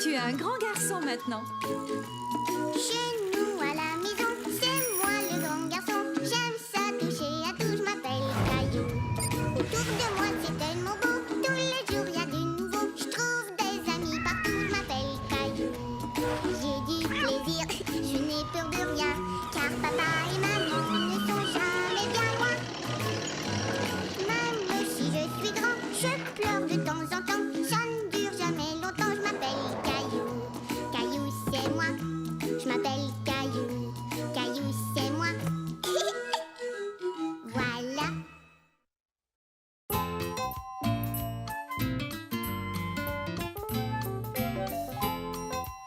Tu es un grand garçon maintenant. Chez nous à la maison, c'est moi le grand garçon. J'aime ça toucher à tout, je m'appelle Caillou. Autour de moi c'est tellement beau, tous les jours il y a du nouveau. Je trouve des amis partout, je m'appelle Caillou. J'ai du plaisir, je n'ai peur de rien, car papa et maman ne sont jamais bien loin. Même si je suis grand, je pleure de temps en temps. Ça ne dure jamais longtemps, je m'appelle Caillou. Caillou c'est moi, je m'appelle Caillou. Caillou c'est moi. Voilà.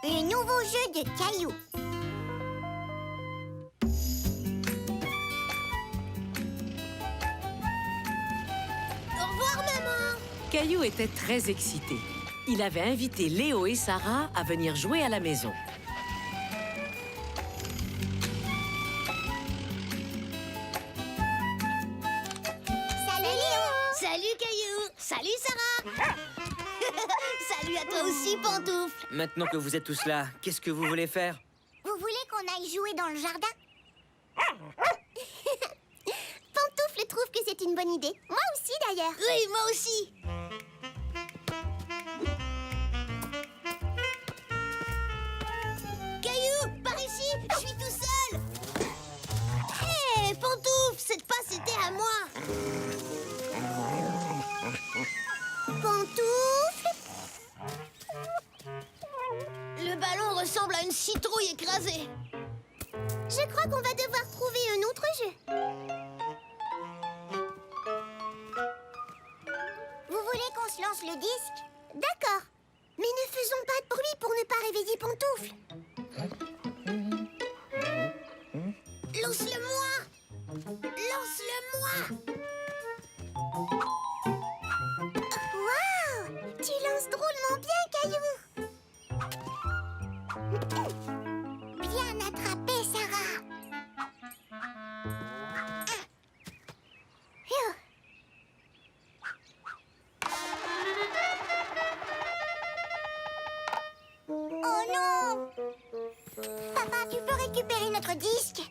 Le nouveau jeu de Caillou. Au revoir, maman. Caillou était très excité. Il avait invité Léo et Sarah à venir jouer à la maison. Salut Léo. Salut Caillou. Salut Sarah. Salut à toi aussi Pantoufle. Maintenant que vous êtes tous là, qu'est-ce que vous voulez faire? Vous voulez qu'on aille jouer dans le jardin? Pantoufle trouve que c'est une bonne idée. Moi aussi d'ailleurs. Oui, moi aussi. Caillou, par ici, je suis tout seul. Hé, Pantoufle, cette passe était à moi. Pantoufle. Le ballon ressemble à une citrouille écrasée. Je crois qu'on va devoir trouver un autre jeu. Vous voulez qu'on se lance le disque? D'accord. Mais ne faisons pas de bruit pour ne pas réveiller Pantoufle. Lance-le-moi. Lance-le-moi. Waouh! Tu lances drôlement bien, Caillou. Bien attrapé, Sarah. Phew. Oh non! Papa, tu peux récupérer notre disque?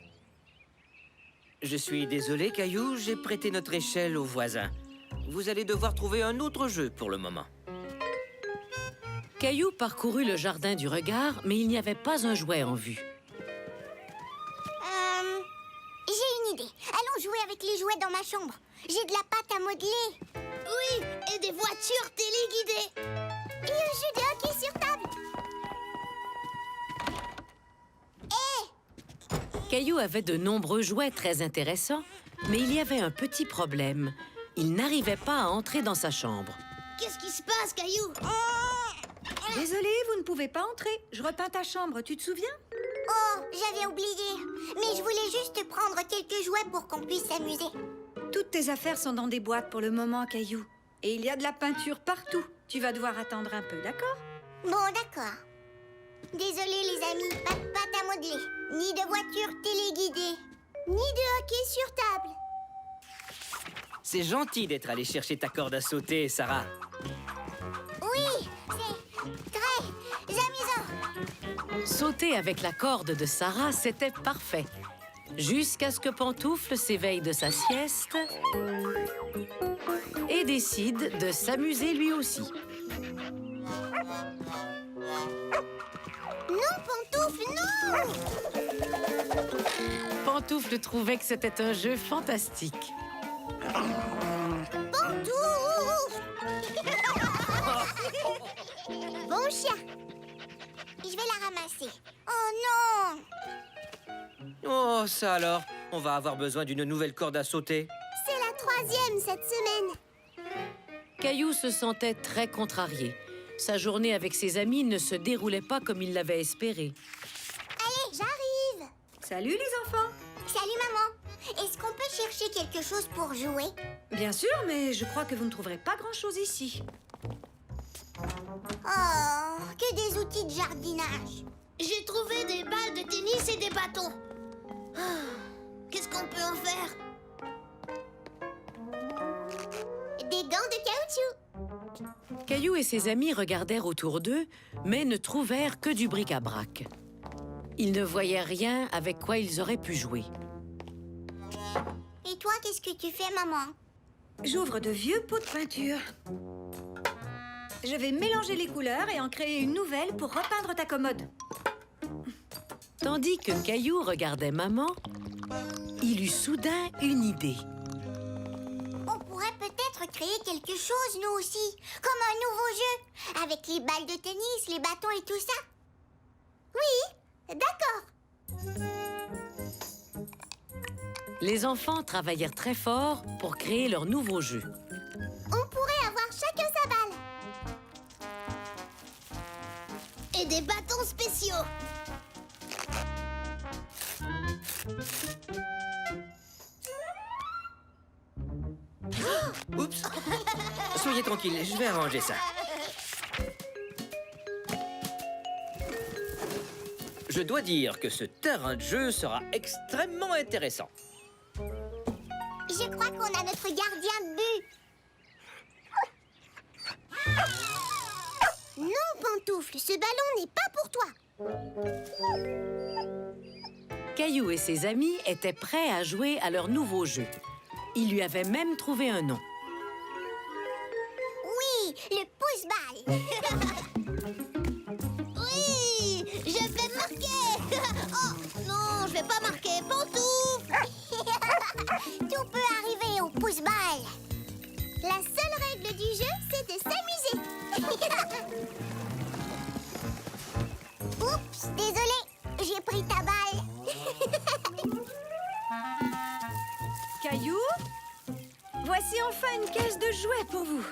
Je suis désolé, Caillou, j'ai prêté notre échelle aux voisins. Vous allez devoir trouver un autre jeu pour le moment. Caillou parcourut le jardin du regard, mais il n'y avait pas un jouet en vue. J'ai une idée. Allons jouer avec les jouets dans ma chambre. J'ai de la pâte à modeler. Oui, et des voitures téléguidées. Et un jeu de hockey sur table. Caillou avait de nombreux jouets très intéressants, mais il y avait un petit problème. Il n'arrivait pas à entrer dans sa chambre. Qu'est-ce qui se passe, Caillou? Désolée, vous ne pouvez pas entrer. Je repeins ta chambre, tu te souviens? Oh, j'avais oublié. Mais je voulais juste prendre quelques jouets pour qu'on puisse s'amuser. Toutes tes affaires sont dans des boîtes pour le moment, Caillou. Et il y a de la peinture partout. Tu vas devoir attendre un peu, d'accord? Bon, d'accord. Désolé les amis, pas de pâte à modeler, ni de voiture téléguidée, ni de hockey sur table. C'est gentil d'être allé chercher ta corde à sauter, Sarah. Oui, c'est très amusant. Sauter avec la corde de Sarah, c'était parfait. Jusqu'à ce que Pantoufle s'éveille de sa sieste et décide de s'amuser lui aussi. Non, Pantoufle, non! Pantoufle trouvait que c'était un jeu fantastique. Pantoufle! Bon chien. Je vais la ramasser. Oh non! Oh, ça alors, on va avoir besoin d'une nouvelle corde à sauter. C'est la 3e cette semaine. Caillou se sentait très contrarié. Sa journée avec ses amis ne se déroulait pas comme il l'avait espéré. Allez, j'arrive. Salut les enfants! Salut maman. Est-ce qu'on peut chercher quelque chose pour jouer? Bien sûr, mais je crois que vous ne trouverez pas grand-chose ici. Oh, que des outils de jardinage. J'ai trouvé des balles de tennis et des bâtons. Ah, qu'est-ce qu'on peut en faire? Des gants de caoutchouc. Caillou et ses amis regardèrent autour d'eux, mais ne trouvèrent que du bric-à-brac. Ils ne voyaient rien avec quoi ils auraient pu jouer. Et toi, qu'est-ce que tu fais, maman? J'ouvre de vieux pots de peinture. Je vais mélanger les couleurs et en créer une nouvelle pour repeindre ta commode. Tandis que Caillou regardait maman, il eut soudain une idée. On pourrait peut-être créer quelque chose, nous aussi. Comme un nouveau jeu. Avec les balles de tennis, les bâtons et tout ça. Oui, d'accord. Les enfants travaillèrent très fort pour créer leur nouveau jeu. On pourrait avoir chacun sa balle. Et des bâtons spéciaux. Oups. Soyez tranquille, je vais arranger ça. Je dois dire que ce terrain de jeu sera extrêmement intéressant. Je crois qu'on a notre gardien de but. Non, Pantoufle, ce ballon n'est pas pour toi. Caillou et ses amis étaient prêts à jouer à leur nouveau jeu. Ils lui avaient même trouvé un nom. Oui, le pouce-balle. Oui, je vais marquer. Oh, non, je vais pas marquer. Pantoufle. Tout peut arriver au pouce-balle. La seule règle du jeu, c'est de s'amuser. Oups, désolé, j'ai pris ta balle. Caillou, voici enfin une caisse de jouets pour vous.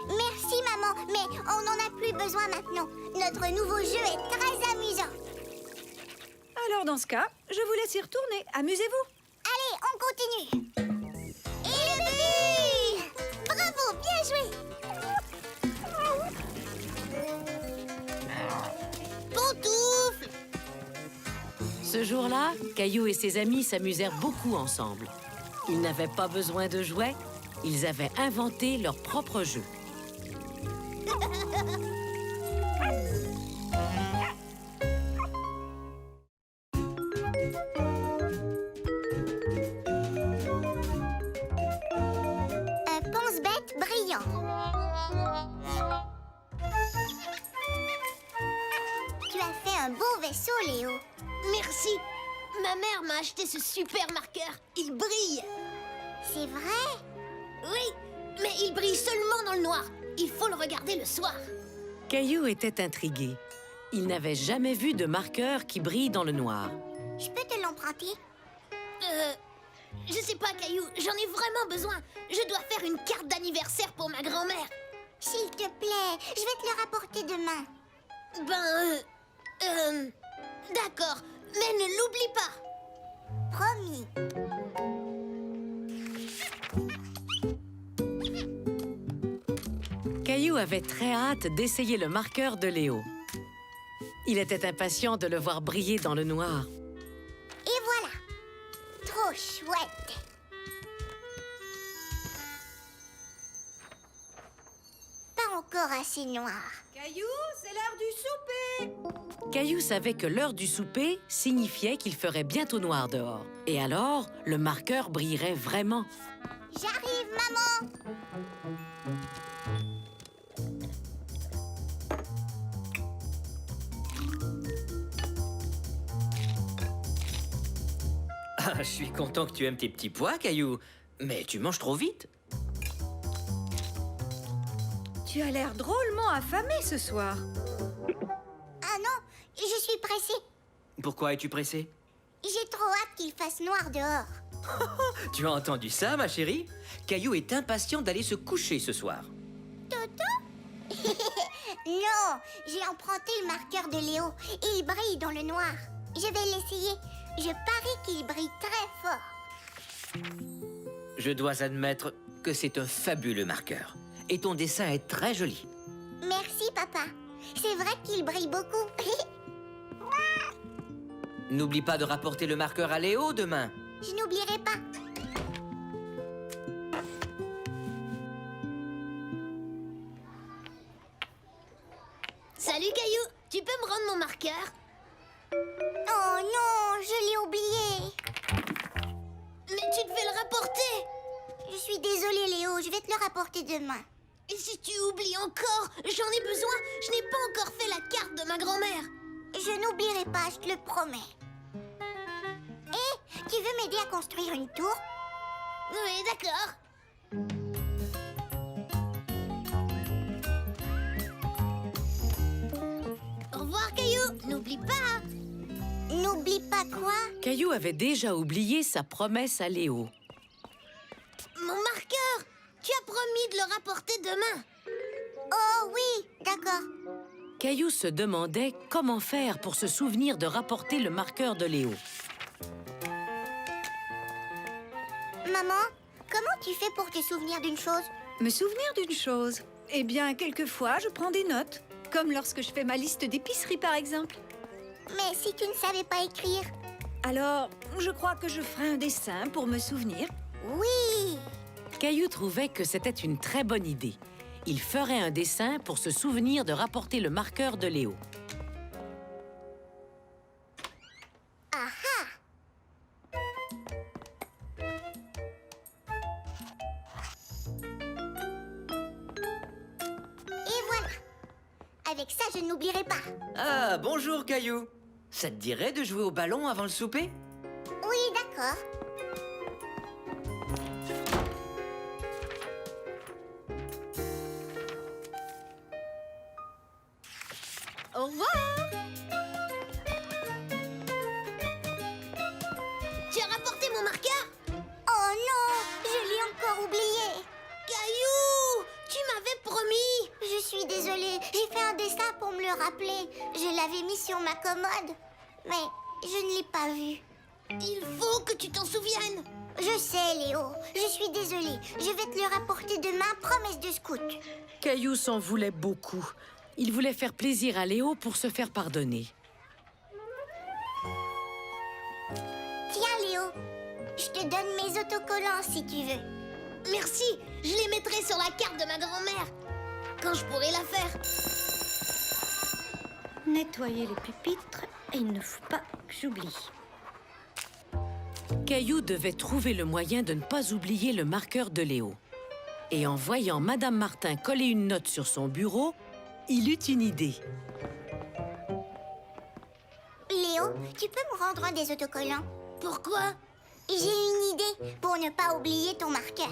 Merci, maman, mais on n'en a plus besoin maintenant. Notre nouveau jeu est très amusant. Alors dans ce cas, je vous laisse y retourner. Amusez-vous. Allez, on continue. Et le but! Bravo, bien joué. Pantoufle. Ce jour-là, Caillou et ses amis s'amusèrent beaucoup ensemble. Ils n'avaient pas besoin de jouets, ils avaient inventé leur propre jeu. Un pense-bête brillant. Tu as fait un beau vaisseau, Léo. Merci. Ma mère m'a acheté ce super marqueur. Il brille. C'est vrai? Oui, mais il brille seulement dans le noir. Il faut le regarder le soir. Caillou était intrigué. Il n'avait jamais vu de marqueur qui brille dans le noir. Je peux te l'emprunter? Je sais pas, Caillou. J'en ai vraiment besoin. Je dois faire une carte d'anniversaire pour ma grand-mère. S'il te plaît, je vais te le rapporter demain. D'accord. Mais ne l'oublie pas. Promis. Caillou avait très hâte d'essayer le marqueur de Léo. Il était impatient de le voir briller dans le noir. Et voilà. Trop chouette. Pas encore assez noir. Caillou, c'est l'heure du souper. Caillou savait que l'heure du souper signifiait qu'il ferait bientôt noir dehors. Et alors, le marqueur brillerait vraiment. J'arrive, maman. Ah, je suis content que tu aimes tes petits pois, Caillou. Mais tu manges trop vite. Tu as l'air drôlement affamé ce soir. Ah non, je suis pressée. Pourquoi es-tu pressée? J'ai trop hâte qu'il fasse noir dehors. Tu as entendu ça, ma chérie? Caillou est impatient d'aller se coucher ce soir. Non, j'ai emprunté le marqueur de Léo et il brille dans le noir. Je vais l'essayer. Je parie qu'il brille très fort. Je dois admettre que c'est un fabuleux marqueur. Et ton dessin est très joli. Merci, papa. C'est vrai qu'il brille beaucoup. N'oublie pas de rapporter le marqueur à Léo demain. Je n'oublierai pas. Salut Caillou, tu peux me rendre mon marqueur? Oh non, je l'ai oublié. Mais tu devais le rapporter. Je suis désolée, Léo, je vais te le rapporter demain. Et si tu oublies encore, j'en ai besoin. Je n'ai pas encore fait la carte de ma grand-mère. Je n'oublierai pas, je te le promets. Hé, tu veux m'aider à construire une tour? Oui, d'accord. Au revoir Caillou, n'oublie pas. N'oublie pas quoi? Caillou avait déjà oublié sa promesse à Léo. Mon marqueur, tu as promis de le rapporter demain. Oh oui, d'accord. Caillou se demandait comment faire pour se souvenir de rapporter le marqueur de Léo. Maman, comment tu fais pour te souvenir d'une chose? Me souvenir d'une chose? Eh bien, quelquefois, je prends des notes. Comme lorsque je fais ma liste d'épicerie, par exemple. Mais si tu ne savais pas écrire? Alors, je crois que je ferai un dessin pour me souvenir. Oui! Caillou trouvait que c'était une très bonne idée. Il ferait un dessin pour se souvenir de rapporter le marqueur de Léo. Ah! Et voilà! Avec ça, je n'oublierai pas. Ah, bonjour, Caillou. Ça te dirait de jouer au ballon avant le souper? Oui, d'accord. Au revoir! Tu as rapporté mon marqueur? Oh non! Je l'ai encore oublié! Caillou, tu m'avais promis. Je suis désolée, j'ai fait un dessin pour me le rappeler. Je l'avais mis sur ma commode, mais je ne l'ai pas vu. Il faut que tu t'en souviennes. Je sais, Léo, je suis désolée. Je vais te le rapporter demain, promesse de scout. Caillou s'en voulait beaucoup. Il voulait faire plaisir à Léo pour se faire pardonner. Tiens, Léo, je te donne mes autocollants si tu veux. Merci, je les mettrai sur la carte de ma grand-mère. Quand je pourrai la faire. Nettoyer les pupitres, et il ne faut pas que j'oublie. Caillou devait trouver le moyen de ne pas oublier le marqueur de Léo. Et en voyant Madame Martin coller une note sur son bureau, il eut une idée. Léo, tu peux me rendre un des autocollants? Pourquoi? J'ai une idée pour ne pas oublier ton marqueur.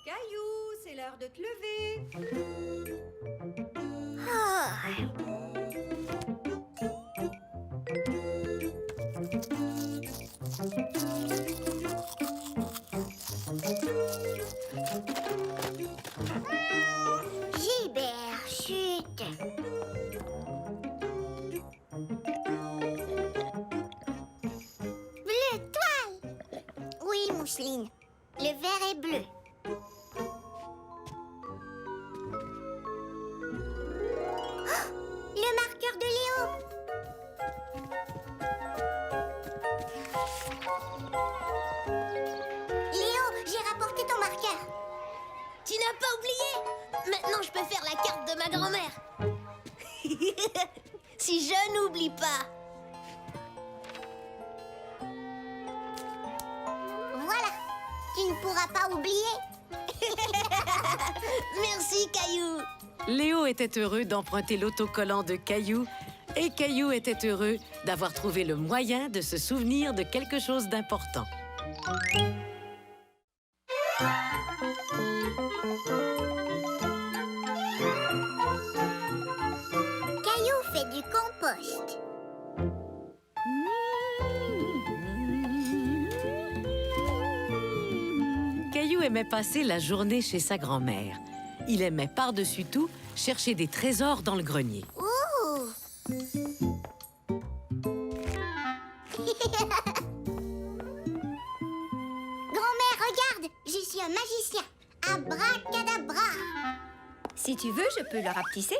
Caillou, c'est l'heure de te lever. Gilbert, chut. Bleu toile. Oui, mousseline. Le vert est bleu. Oh, le marqueur de Léo. Léo, j'ai rapporté ton marqueur. Tu n'as pas oublié? Maintenant, je peux faire la carte de ma grand-mère. Si je n'oublie pas. Voilà, tu ne pourras pas oublier. Merci, Caillou. Léo était heureux d'emprunter l'autocollant de Caillou et Caillou était heureux d'avoir trouvé le moyen de se souvenir de quelque chose d'important. Caillou fait du compost. Caillou aimait passer la journée chez sa grand-mère. Il aimait par-dessus tout chercher des trésors dans le grenier. Ouh! Grand-mère, regarde! Je suis un magicien. À Abracadabra. Si tu veux, je peux le rapetisser.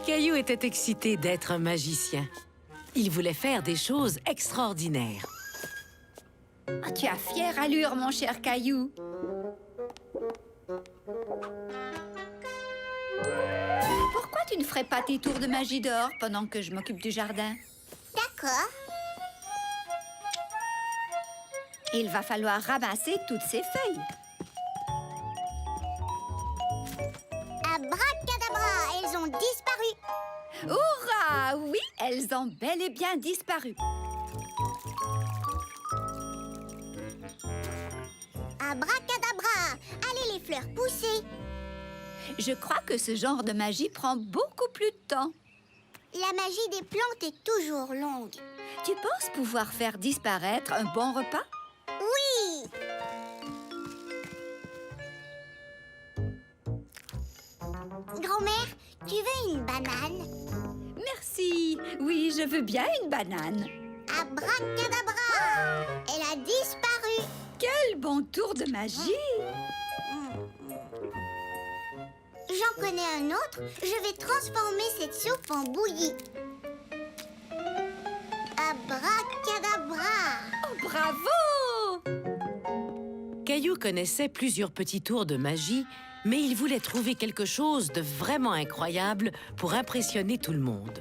Caillou était excité d'être un magicien. Il voulait faire des choses extraordinaires. Ah, tu as fière allure, mon cher Caillou. Pourquoi tu ne ferais pas tes tours de magie dehors pendant que je m'occupe du jardin? D'accord. Il va falloir ramasser toutes ces feuilles. Abracadabra, elles ont disparu. Hurrah! Oui, elles ont bel et bien disparu. Abracadabra, allez les fleurs pousser. Je crois que ce genre de magie prend beaucoup plus de temps. La magie des plantes est toujours longue. Tu penses pouvoir faire disparaître un bon repas? Oui. Grand-mère, tu veux une banane? Merci. Oui, je veux bien une banane. Abracadabra, elle a disparu. Quel bon tour de magie! J'en connais un autre. Je vais transformer cette soupe en bouillie. Abracadabra. Oh, bravo! Caillou connaissait plusieurs petits tours de magie, mais il voulait trouver quelque chose de vraiment incroyable pour impressionner tout le monde.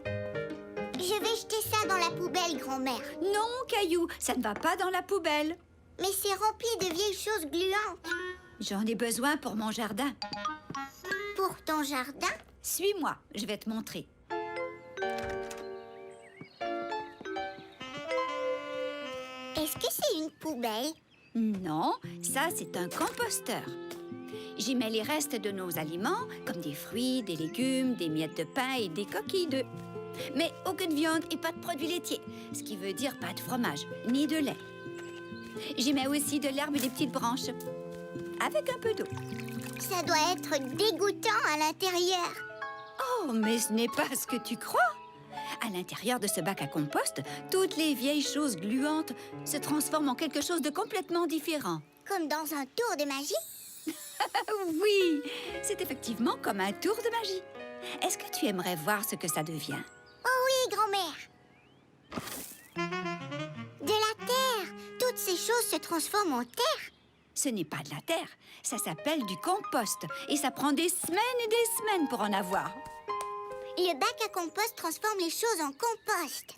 Je vais jeter ça dans la poubelle, grand-mère. Non, Caillou, ça ne va pas dans la poubelle. Mais c'est rempli de vieilles choses gluantes. J'en ai besoin pour mon jardin. Pour ton jardin? Suis-moi, je vais te montrer. Est-ce que c'est une poubelle? Non, ça, c'est un composteur. J'y mets les restes de nos aliments, comme des fruits, des légumes, des miettes de pain et des coquilles d'œufs. Mais aucune viande et pas de produits laitiers, ce qui veut dire pas de fromage, ni de lait. J'y mets aussi de l'herbe et des petites branches, avec un peu d'eau. Ça doit être dégoûtant à l'intérieur. Oh, mais ce n'est pas ce que tu crois. À l'intérieur de ce bac à compost, toutes les vieilles choses gluantes se transforment en quelque chose de complètement différent. Comme dans un tour de magie? Oui, c'est effectivement comme un tour de magie. Est-ce que tu aimerais voir ce que ça devient? Oh oui, grand-mère. De la terre. Toutes ces choses se transforment en terre. Ce n'est pas de la terre, ça s'appelle du compost. Et ça prend des semaines et des semaines pour en avoir. Le bac à compost transforme les choses en compost.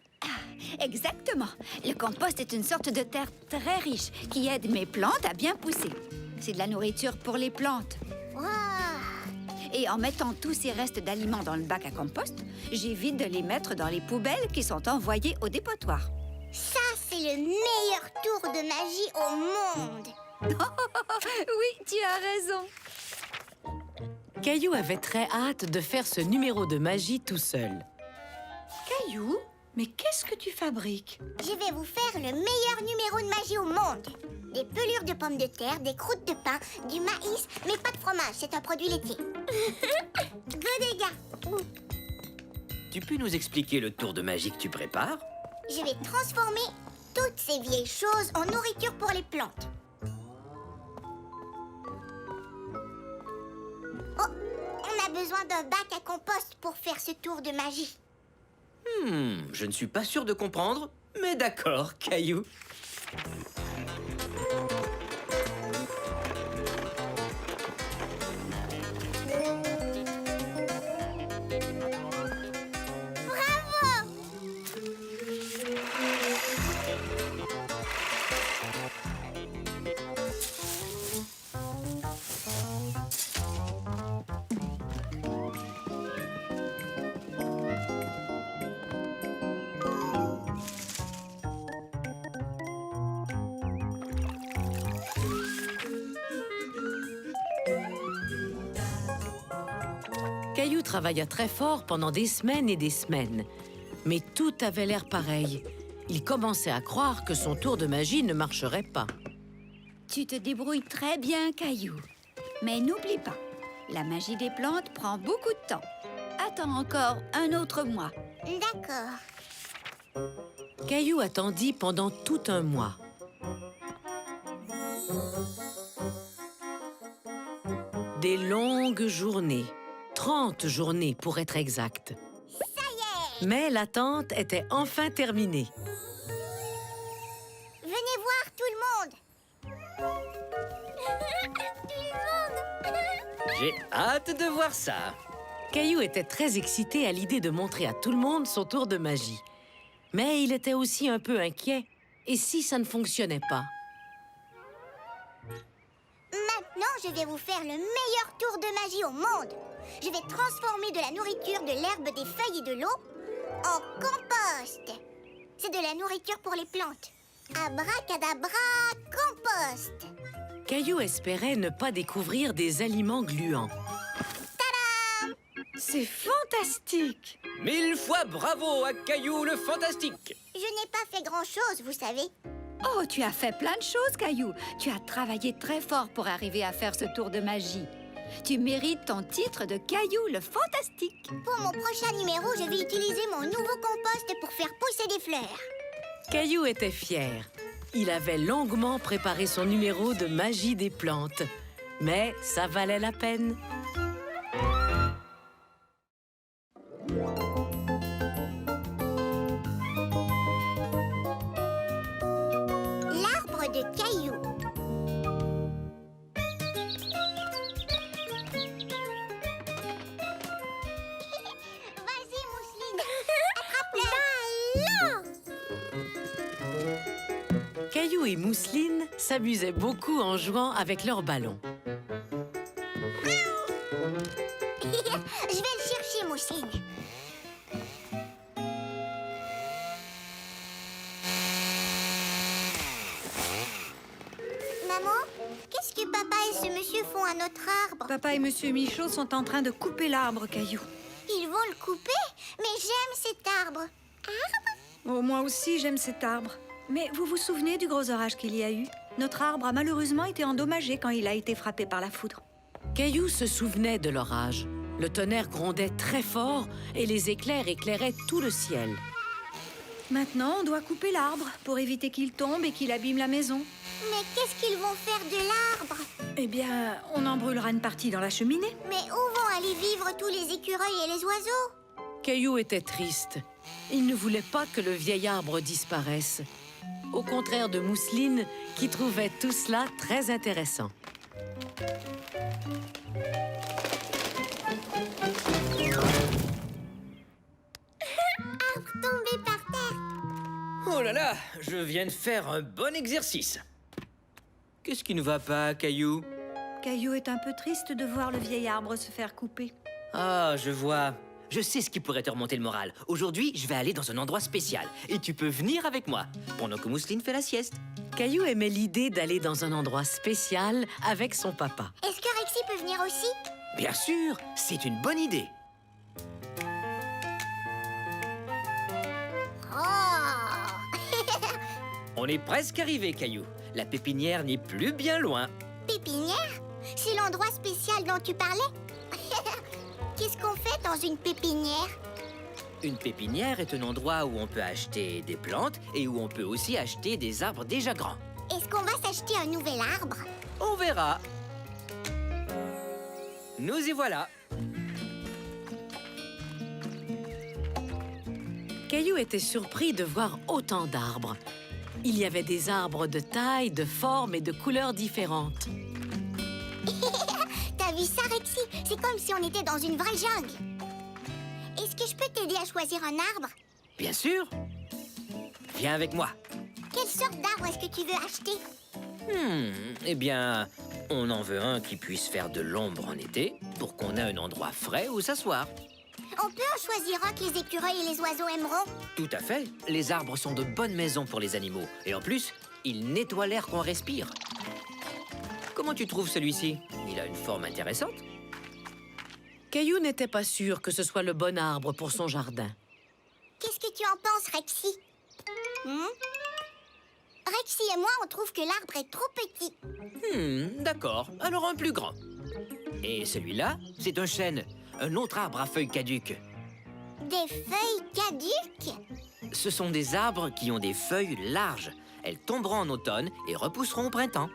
Exactement. Le compost est une sorte de terre très riche qui aide mes plantes à bien pousser. C'est de la nourriture pour les plantes. Wow. Et en mettant tous ces restes d'aliments dans le bac à compost, j'évite de les mettre dans les poubelles qui sont envoyées au dépotoir. Ça, c'est le meilleur tour de magie au monde. Oui, tu as raison. Caillou avait très hâte de faire ce numéro de magie tout seul. Caillou, mais qu'est-ce que tu fabriques? Je vais vous faire le meilleur numéro de magie au monde. Des pelures de pommes de terre, des croûtes de pain, du maïs, mais pas de fromage, c'est un produit laitier. Go dégâts. Tu peux nous expliquer le tour de magie que tu prépares? Je vais transformer toutes ces vieilles choses en nourriture pour les plantes. Oh, on a besoin d'un bac à compost pour faire ce tour de magie. Je ne suis pas sûr de comprendre, mais d'accord, Caillou. Caillou travailla très fort pendant des semaines et des semaines. Mais tout avait l'air pareil. Il commençait à croire que son tour de magie ne marcherait pas. Tu te débrouilles très bien, Caillou. Mais n'oublie pas, la magie des plantes prend beaucoup de temps. Attends encore un autre mois. D'accord. Caillou attendit pendant tout un mois. Des longues journées. 30 journées pour être exact. Ça y est! Mais l'attente était enfin terminée. Venez voir tout le monde! Tout le monde! J'ai hâte de voir ça. Caillou était très excité à l'idée de montrer à tout le monde son tour de magie. Mais il était aussi un peu inquiet. Et si ça ne fonctionnait pas? Maintenant, je vais vous faire le meilleur tour de magie au monde. Je vais transformer de la nourriture, de l'herbe, des feuilles et de l'eau en compost. C'est de la nourriture pour les plantes. Abracadabra, compost. Caillou espérait ne pas découvrir des aliments gluants. C'est fantastique! 1000 fois bravo à Caillou le fantastique. Je n'ai pas fait grand-chose, vous savez. Oh, tu as fait plein de choses, Caillou. Tu as travaillé très fort pour arriver à faire ce tour de magie. Tu mérites ton titre de Caillou le fantastique. Pour mon prochain numéro, je vais utiliser mon nouveau compost pour faire pousser des fleurs. Caillou était fier. Il avait longuement préparé son numéro de magie des plantes. Mais ça valait la peine. L'arbre de Caillou. Vas-y, Mousseline. Attrape-le. Caillou et Mousseline s'amusaient beaucoup en jouant avec leurs ballons. Je vais le chercher, Mousseline. Maman, qu'est-ce que papa et ce monsieur font à notre arbre? Papa et Monsieur Michaud sont en train de couper l'arbre, Caillou. Ils vont le couper? Mais j'aime cet arbre. Oh, moi aussi, j'aime cet arbre. Mais vous vous souvenez du gros orage qu'il y a eu? Notre arbre a malheureusement été endommagé quand il a été frappé par la foudre. Caillou se souvenait de l'orage. Le tonnerre grondait très fort et les éclairs éclairaient tout le ciel. Maintenant, on doit couper l'arbre pour éviter qu'il tombe et qu'il abîme la maison. Mais qu'est-ce qu'ils vont faire de l'arbre? Eh bien, on en brûlera une partie dans la cheminée. Mais où vont aller vivre tous les écureuils et les oiseaux? Caillou était triste. Il ne voulait pas que le vieil arbre disparaisse. Au contraire de Mousseline, qui trouvait tout cela très intéressant. Arbre tombé par terre. Oh là là, je viens de faire un bon exercice. Qu'est-ce qui ne va pas, Caillou? Caillou est un peu triste de voir le vieil arbre se faire couper. Ah, je vois. Je sais ce qui pourrait te remonter le moral. Aujourd'hui, je vais aller dans un endroit spécial. Et tu peux venir avec moi, pendant que Mousseline fait la sieste. Caillou aimait l'idée d'aller dans un endroit spécial avec son papa. Est-ce que Rexy peut venir aussi? Bien sûr, c'est une bonne idée. Oh! On est presque arrivé, Caillou. La pépinière n'est plus bien loin. Pépinière? C'est l'endroit spécial dont tu parlais? Qu'est-ce qu'on fait dans une pépinière? Une pépinière est un endroit où on peut acheter des plantes et où on peut aussi acheter des arbres déjà grands. Est-ce qu'on va s'acheter un nouvel arbre? On verra. Nous y voilà. Caillou était surpris de voir autant d'arbres. Il y avait des arbres de taille, de forme et de couleurs différentes. T'as vu ça, Rexy? C'est comme si on était dans une vraie jungle. Est-ce que je peux t'aider à choisir un arbre? Bien sûr. Viens avec moi. Quelle sorte d'arbre est-ce que tu veux acheter? Eh bien, on en veut un qui puisse faire de l'ombre en été pour qu'on ait un endroit frais où s'asseoir. On peut en choisir un que les écureuils et les oiseaux aimeront. Tout à fait. Les arbres sont de bonnes maisons pour les animaux. Et en plus, ils nettoient l'air qu'on respire. Comment tu trouves celui-ci? Il a une forme intéressante. Caillou n'était pas sûr que ce soit le bon arbre pour son jardin. Qu'est-ce que tu en penses, Rexy? Rexy et moi, on trouve que l'arbre est trop petit. D'accord. Alors un plus grand. Et celui-là, c'est un chêne. Un autre arbre à feuilles caduques. Des feuilles caduques? Ce sont des arbres qui ont des feuilles larges. Elles tomberont en automne et repousseront au printemps.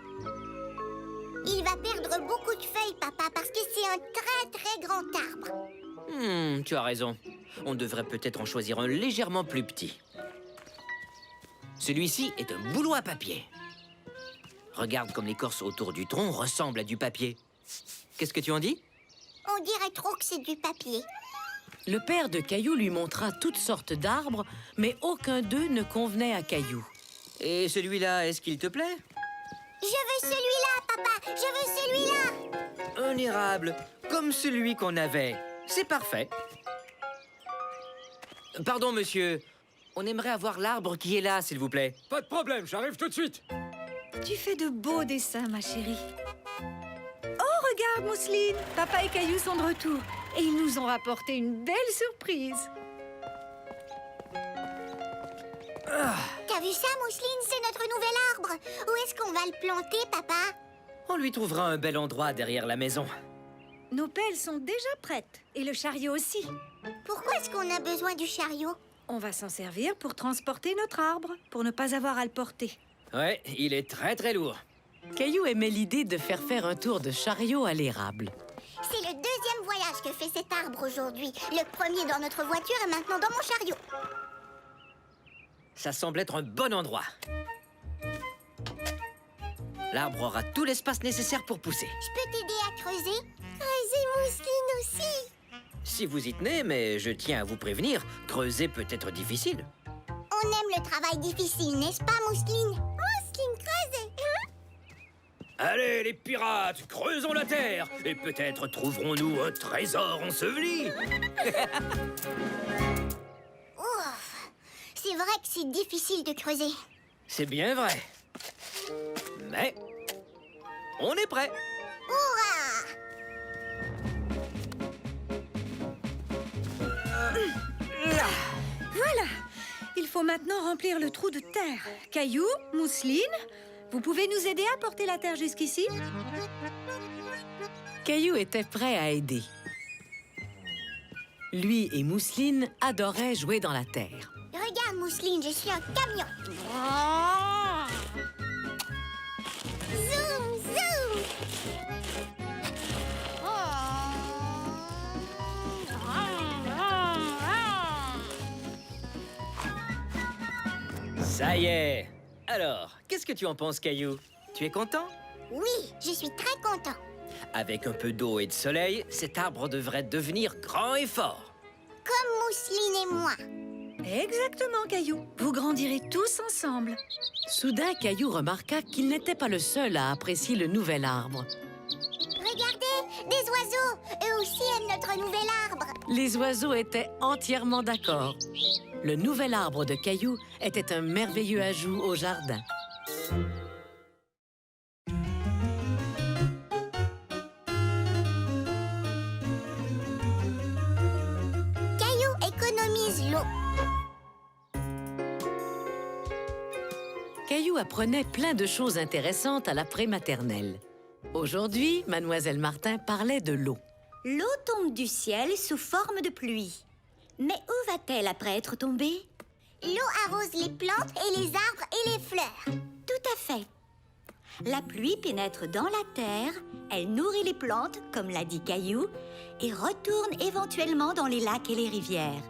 Il va perdre beaucoup de feuilles, papa, parce que c'est un très très grand arbre. Tu as raison. On devrait peut-être en choisir un légèrement plus petit. Celui-ci est un boulot à papier. Regarde comme l'écorce autour du tronc ressemble à du papier. Qu'est-ce que tu en dis? On dirait trop que c'est du papier. Le père de Caillou lui montra toutes sortes d'arbres, mais aucun d'eux ne convenait à Caillou. Et celui-là, est-ce qu'il te plaît? Je veux celui-là, papa. Je veux celui-là. Un érable, comme celui qu'on avait. C'est parfait. Pardon, monsieur. On aimerait avoir l'arbre qui est là, s'il vous plaît. Pas de problème, j'arrive tout de suite. Tu fais de beaux dessins, ma chérie. Oh, regarde, Mousseline. Papa et Caillou sont de retour. Et ils nous ont rapporté une belle surprise. T'as vu ça, Mousseline? C'est notre nouvel arbre. Où est-ce qu'on va le planter, papa? On lui trouvera un bel endroit derrière la maison. Nos pelles sont déjà prêtes. Et le chariot aussi. Pourquoi est-ce qu'on a besoin du chariot? On va s'en servir pour transporter notre arbre, pour ne pas avoir à le porter. Ouais, il est très très lourd. Caillou aimait l'idée de faire un tour de chariot à l'érable. C'est le deuxième voyage que fait cet arbre aujourd'hui. Le premier dans notre voiture et maintenant dans mon chariot. Ça semble être un bon endroit. L'arbre aura tout l'espace nécessaire pour pousser. Je peux t'aider à creuser? Creuser, Mousseline aussi. Si vous y tenez, mais je tiens à vous prévenir, creuser peut être difficile. On aime le travail difficile, n'est-ce pas, Mousseline? Mousseline, creusez. Allez, les pirates, creusons la terre et peut-être trouverons-nous un trésor enseveli. Ouf. C'est vrai que c'est difficile de creuser. C'est bien vrai. Mais on est prêt. Hurrah! Voilà. Il faut maintenant remplir le trou de terre. Caillou, Mousseline, vous pouvez nous aider à porter la terre jusqu'ici? Caillou était prêt à aider. Lui et Mousseline adoraient jouer dans la terre. Regarde, Mousseline, je suis un camion. Zoom, zoom. Ça y est. Alors, qu'est-ce que tu en penses, Caillou? Tu es content? Oui, je suis très content. Avec un peu d'eau et de soleil, cet arbre devrait devenir grand et fort. Comme Mousseline et moi. Exactement, Caillou. Vous grandirez tous ensemble. Soudain, Caillou remarqua qu'il n'était pas le seul à apprécier le nouvel arbre. Regardez, des oiseaux. Eux aussi aiment notre nouvel arbre. Les oiseaux étaient entièrement d'accord. Le nouvel arbre de Caillou était un merveilleux ajout au jardin. Caillou économise l'eau. Caillou apprenait plein de choses intéressantes à la prématernelle. Aujourd'hui, Mademoiselle Martin parlait de l'eau. L'eau tombe du ciel sous forme de pluie. Mais où va-t-elle après être tombée? L'eau arrose les plantes et les arbres et les fleurs. Tout à fait. La pluie pénètre dans la terre, elle nourrit les plantes, comme l'a dit Caillou, et retourne éventuellement dans les lacs et les rivières.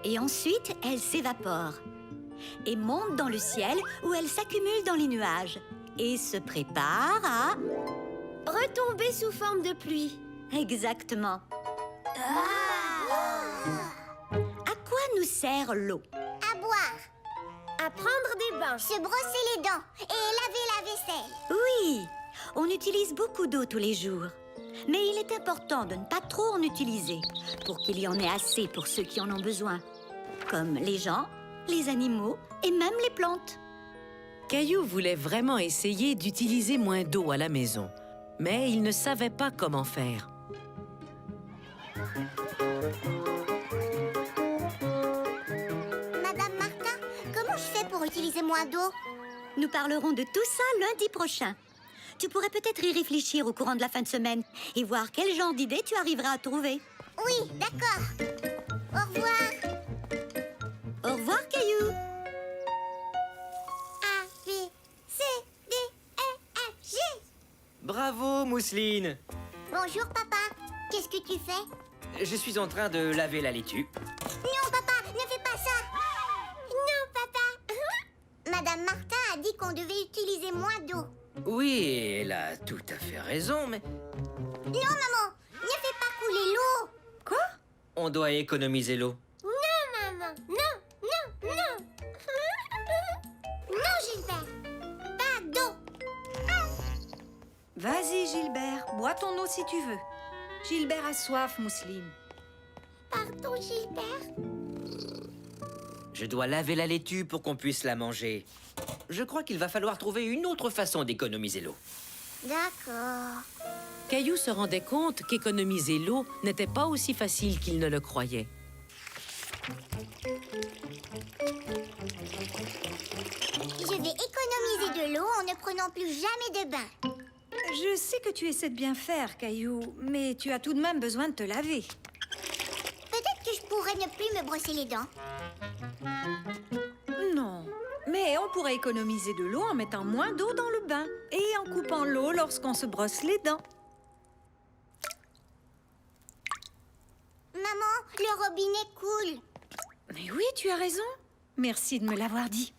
Et ensuite, elle s'évapore et monte dans le ciel où elle s'accumule dans les nuages et se prépare à retomber sous forme de pluie. Exactement. À quoi nous sert l'eau? À boire. À prendre des bains. Se brosser les dents et laver la vaisselle. Oui, on utilise beaucoup d'eau tous les jours. Mais il est important de ne pas trop en utiliser pour qu'il y en ait assez pour ceux qui en ont besoin, comme les gens, les animaux et même les plantes. Caillou voulait vraiment essayer d'utiliser moins d'eau à la maison, mais il ne savait pas comment faire. Madame Martin, comment je fais pour utiliser moins d'eau? Nous parlerons de tout ça lundi prochain. Tu pourrais peut-être y réfléchir au courant de la fin de semaine et voir quel genre d'idée tu arriveras à trouver. Oui, d'accord. Au revoir. Au revoir, Caillou. A, B, C, D, E, F, G. Bravo, Mousseline. Bonjour, papa. Qu'est-ce que tu fais? Je suis en train de laver la laitue. Non, papa, ne fais pas ça. Non, papa. Madame Martin a dit qu'on devait utiliser moins d'eau. Oui, elle a tout à fait raison, mais Non, maman, ne fais pas couler l'eau. Quoi? on doit économiser l'eau. Non, maman, non, non, non. Non, Gilbert, pas d'eau. Vas-y, Gilbert, bois ton eau si tu veux. Gilbert a soif, Mousseline. Pardon, Gilbert. Je dois laver la laitue pour qu'on puisse la manger. Je crois qu'il va falloir trouver une autre façon d'économiser l'eau. D'accord. Caillou se rendait compte qu'économiser l'eau n'était pas aussi facile qu'il ne le croyait. Je vais économiser de l'eau en ne prenant plus jamais de bain. Je sais que tu essaies de bien faire, Caillou, mais tu as tout de même besoin de te laver. Peut-être que je pourrais ne plus me brosser les dents. Non, mais on pourrait économiser de l'eau en mettant moins d'eau dans le bain et en coupant l'eau lorsqu'on se brosse les dents. Maman, le robinet coule. Mais oui, tu as raison. Merci de me l'avoir dit.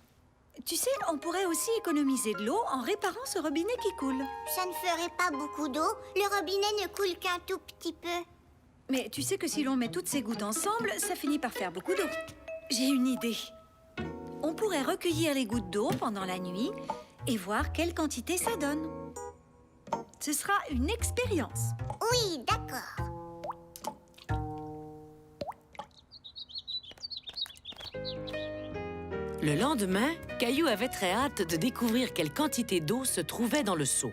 Tu sais, on pourrait aussi économiser de l'eau en réparant ce robinet qui coule. Ça ne ferait pas beaucoup d'eau. Le robinet ne coule qu'un tout petit peu. Mais tu sais que si l'on met toutes ces gouttes ensemble, ça finit par faire beaucoup d'eau. J'ai une idée. On pourrait recueillir les gouttes d'eau pendant la nuit et voir quelle quantité ça donne. Ce sera une expérience. Oui, d'accord. Le lendemain, Caillou avait très hâte de découvrir quelle quantité d'eau se trouvait dans le seau.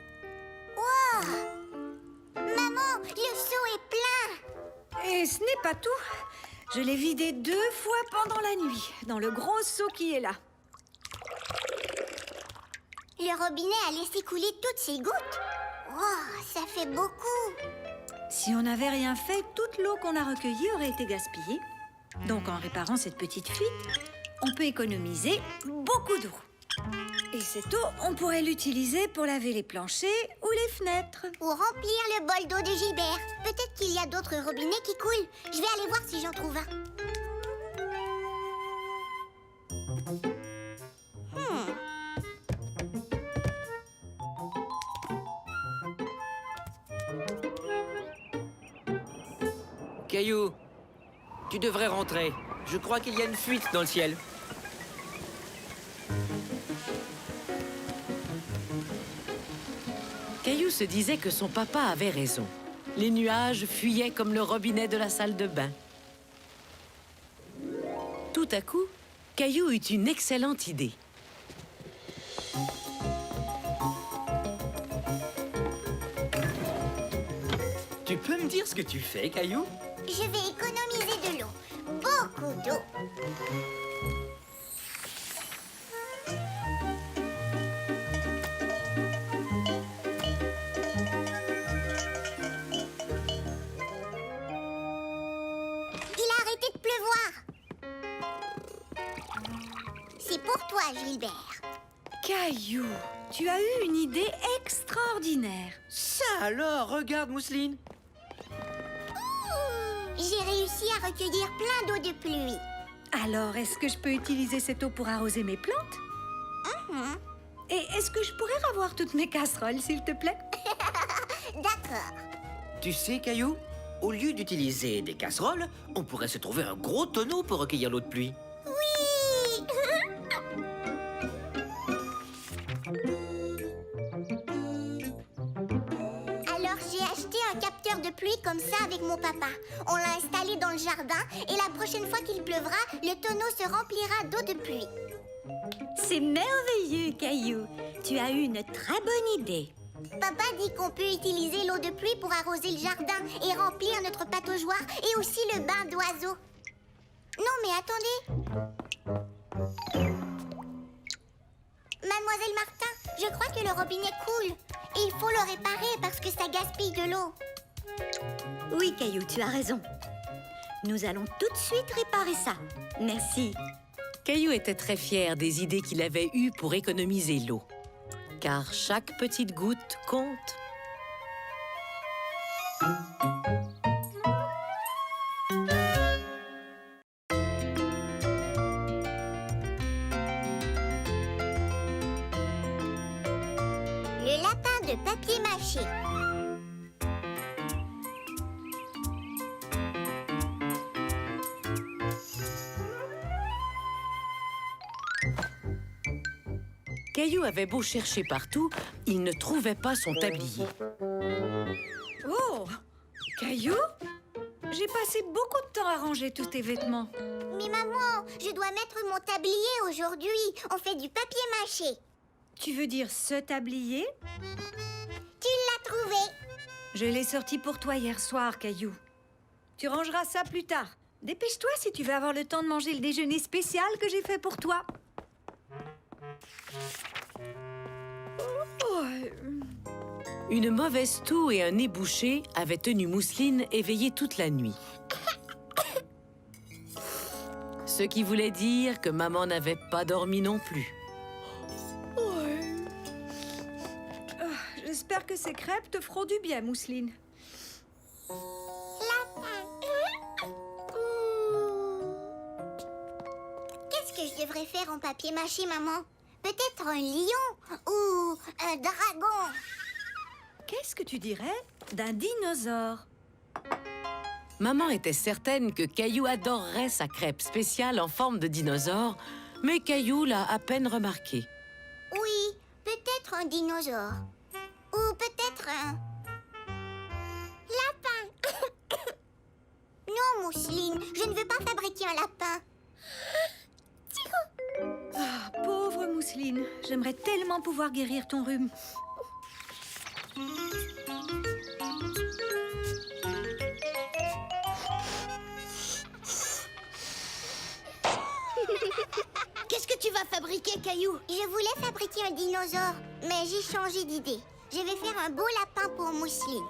Maman, le seau est plein. Et ce n'est pas tout. Je l'ai vidé 2 fois pendant la nuit, dans le gros seau qui est là. Le robinet a laissé couler toutes ces gouttes. Wow, ça fait beaucoup. Si on n'avait rien fait, toute l'eau qu'on a recueillie aurait été gaspillée. Donc en réparant cette petite fuite, on peut économiser beaucoup d'eau. Et cette eau, on pourrait l'utiliser pour laver les planchers ou les fenêtres. Ou remplir le bol d'eau de Gilbert. Peut-être qu'il y a d'autres robinets qui coulent. Je vais aller voir si j'en trouve un. Caillou, tu devrais rentrer. Je crois qu'il y a une fuite dans le ciel. Caillou se disait que son papa avait raison. Les nuages fuyaient comme le robinet de la salle de bain. Tout à coup, Caillou eut une excellente idée. Tu peux me dire ce que tu fais, Caillou? Je vais économiser de l'eau. Beaucoup d'eau. Il a arrêté de pleuvoir. C'est pour toi, Gilbert. Caillou, tu as eu une idée extraordinaire. Ça alors, regarde, Mousseline. J'ai réussi à recueillir plein d'eau de pluie. Alors, est-ce que je peux utiliser cette eau pour arroser mes plantes? Et est-ce que je pourrais avoir toutes mes casseroles, s'il te plaît? D'accord. Tu sais, Caillou, au lieu d'utiliser des casseroles, on pourrait se trouver un gros tonneau pour recueillir l'eau de pluie. Oui. Alors j'ai acheté un capteur de pluie comme ça avec mon papa. On l'a installé dans le jardin et la prochaine fois qu'il pleuvra, le tonneau se remplira d'eau de pluie. C'est merveilleux, Caillou. Tu as eu une très bonne idée. Papa dit qu'on peut utiliser l'eau de pluie pour arroser le jardin et remplir notre pataugeoire et aussi le bain d'oiseaux. Non mais attendez. Mademoiselle Martin, je crois que le robinet coule. Et il faut le réparer parce que ça gaspille de l'eau. Oui, Caillou, tu as raison. Nous allons tout de suite réparer ça. Merci. Caillou était très fier des idées qu'il avait eues pour économiser l'eau. Car chaque petite goutte compte. Le lapin de papier mâché. Caillou avait beau chercher partout, il ne trouvait pas son tablier. Oh, Caillou, j'ai passé beaucoup de temps à ranger tous tes vêtements. Mais maman, je dois mettre mon tablier aujourd'hui. On fait du papier mâché. Tu veux dire ce tablier? Tu l'as trouvé. Je l'ai sorti pour toi hier soir, Caillou. Tu rangeras ça plus tard. Dépêche-toi si tu veux avoir le temps de manger le déjeuner spécial que j'ai fait pour toi. Oh, Une mauvaise toux et un nez bouché avaient tenu Mousseline éveillée toute la nuit. Ce qui voulait dire que maman n'avait pas dormi non plus. J'espère que ces crêpes te feront du bien, Mousseline. Qu'est-ce que je devrais faire en papier mâché, maman? Peut-être un lion ou un dragon. Qu'est-ce que tu dirais d'un dinosaure? Maman était certaine que Caillou adorerait sa crêpe spéciale en forme de dinosaure, mais Caillou l'a à peine remarqué. Oui, peut-être un dinosaure. Ou peut-être un... lapin. Non, Mousseline, je ne veux pas fabriquer un lapin. Ah, pauvre Mousseline, j'aimerais tellement pouvoir guérir ton rhume. Qu'est-ce que tu vas fabriquer, Caillou? Je voulais fabriquer un dinosaure, mais j'ai changé d'idée. Je vais faire un beau lapin pour Mousseline.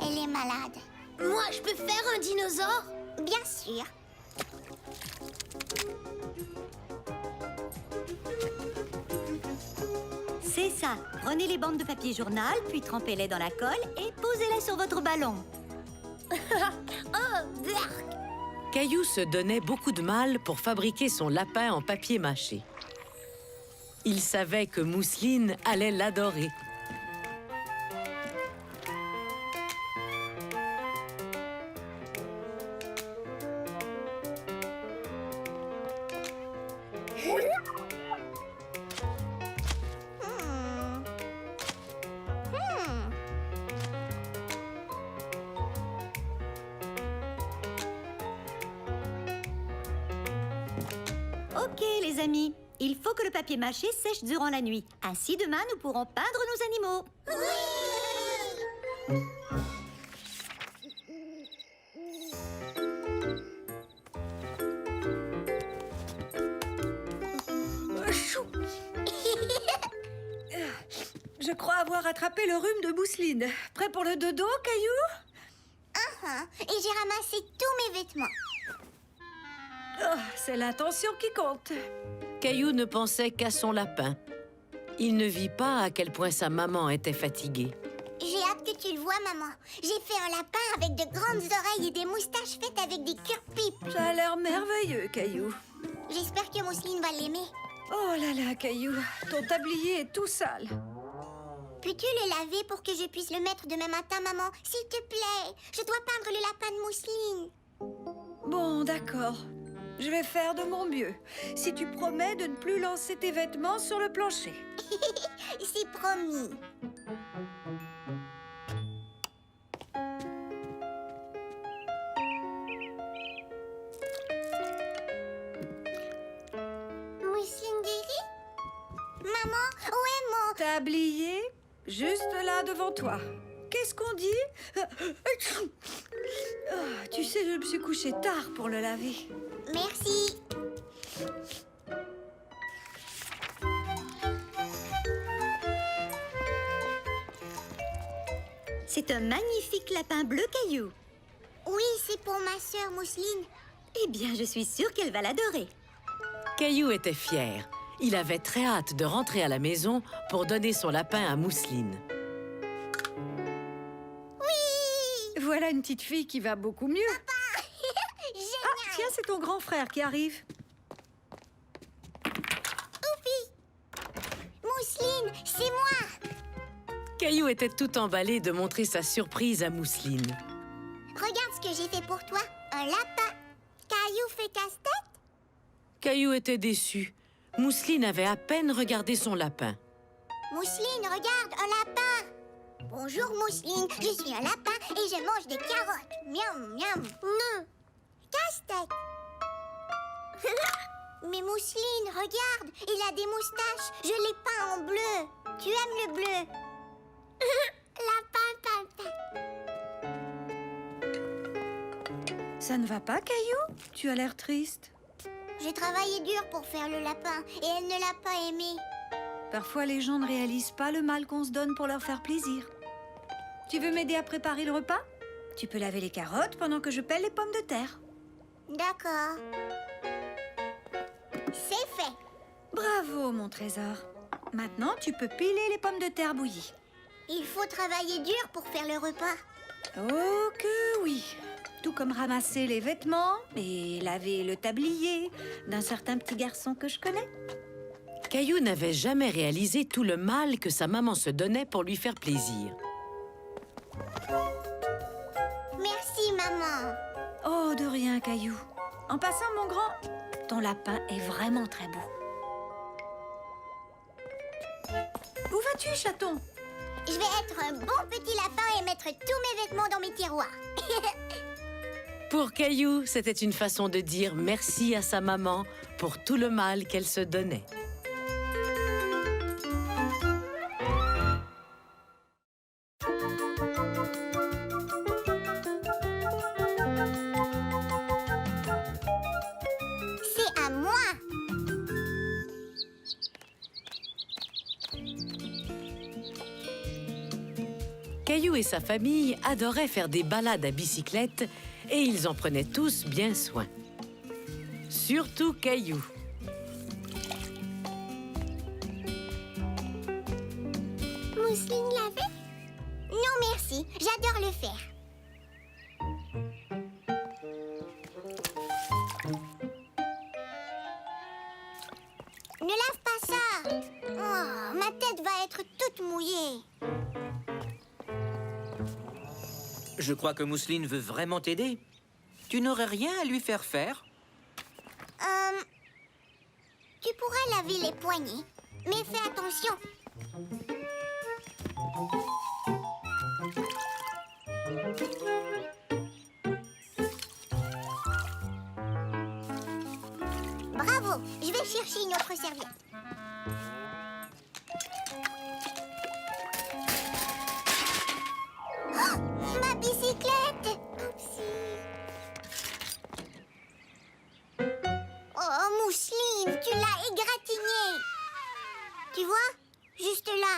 Elle est malade. Moi, je peux faire un dinosaure? Bien sûr. C'est ça. Prenez les bandes de papier journal, puis trempez-les dans la colle et posez-les sur votre ballon. Oh, berk. Caillou se donnait beaucoup de mal pour fabriquer son lapin en papier mâché. Il savait que Mousseline allait l'adorer. Ok, les amis. Il faut que le papier mâché sèche durant la nuit. Ainsi, demain, nous pourrons peindre nos animaux. Je crois avoir attrapé le rhume de Mousseline. Prêt pour le dodo, Caillou? Et j'ai ramassé tous mes vêtements. Oh, c'est l'intention qui compte. Caillou ne pensait qu'à son lapin. Il ne vit pas à quel point sa maman était fatiguée. J'ai hâte que tu le vois, maman. J'ai fait un lapin avec de grandes oreilles et des moustaches faites avec des cure-pipes. Ça a l'air merveilleux, Caillou. J'espère que Mousseline va l'aimer. Oh là là, Caillou, ton tablier est tout sale. Peux-tu le laver pour que je puisse le mettre demain matin, maman? S'il te plaît, je dois peindre le lapin de Mousseline. Bon, d'accord. Je vais faire de mon mieux. Si tu promets de ne plus lancer tes vêtements sur le plancher. C'est promis. Mousseline guérie? Maman, où est mon... Tablier, juste là devant toi. Qu'est-ce qu'on dit? Ah, tu sais, je me suis couchée tard pour le laver. Merci. C'est un magnifique lapin bleu, Caillou. Oui, c'est pour ma sœur Mousseline. Eh bien, je suis sûre qu'elle va l'adorer. Caillou était fier. Il avait très hâte de rentrer à la maison pour donner son lapin à Mousseline. voilà une petite fille qui va beaucoup mieux. Génial. Ah, tiens, c'est ton grand frère qui arrive. Mousseline, c'est moi. Caillou était tout emballé de montrer sa surprise à Mousseline. Regarde ce que j'ai fait pour toi. Un lapin. Caillou fait casse-tête. Caillou était déçu. Mousseline avait à peine regardé son lapin. Mousseline, regarde, un lapin. Bonjour Mousseline, je suis un lapin et je mange des carottes. Miam, miam. Non. Casse-tête. Mais Mousseline, regarde, il a des moustaches. Je l'ai peint en bleu. Tu aimes le bleu? Lapin, papa. Ça ne va pas, Caillou? Tu as l'air triste. J'ai travaillé dur pour faire le lapin et elle ne l'a pas aimé. Parfois, les gens ne réalisent pas le mal qu'on se donne pour leur faire plaisir. Tu veux m'aider à préparer le repas? Tu peux laver les carottes pendant que je pèle les pommes de terre. D'accord. C'est fait. Bravo, mon trésor. Maintenant, tu peux piler les pommes de terre bouillies. Il faut travailler dur pour faire le repas. Oh que oui. Tout comme ramasser les vêtements et laver le tablier d'un certain petit garçon que je connais. Caillou n'avait jamais réalisé tout le mal que sa maman se donnait pour lui faire plaisir. Merci, maman. Oh, de rien, Caillou. En passant, mon grand, ton lapin est vraiment très beau. Où vas-tu, chaton? Je vais être un bon petit lapin et mettre tous mes vêtements dans mes tiroirs. Pour Caillou, c'était une façon de dire merci à sa maman pour tout le mal qu'elle se donnait. C'est à moi. Caillou et sa famille adoraient faire des balades à bicyclette et ils en prenaient tous bien soin. Surtout Caillou. Mousseline l'avait? Non, merci. J'adore le faire. Ne lave pas ça. Oh, ma tête va être toute mouillée. Je crois que Mousseline veut vraiment t'aider. Tu n'aurais rien à lui faire faire? Tu pourrais laver les poignets, mais fais attention. Bravo, je vais chercher une autre serviette. Oh, ma bicyclette! Oupsie. Oh, Mousseline, tu l'as égratignée. Tu vois? Juste là.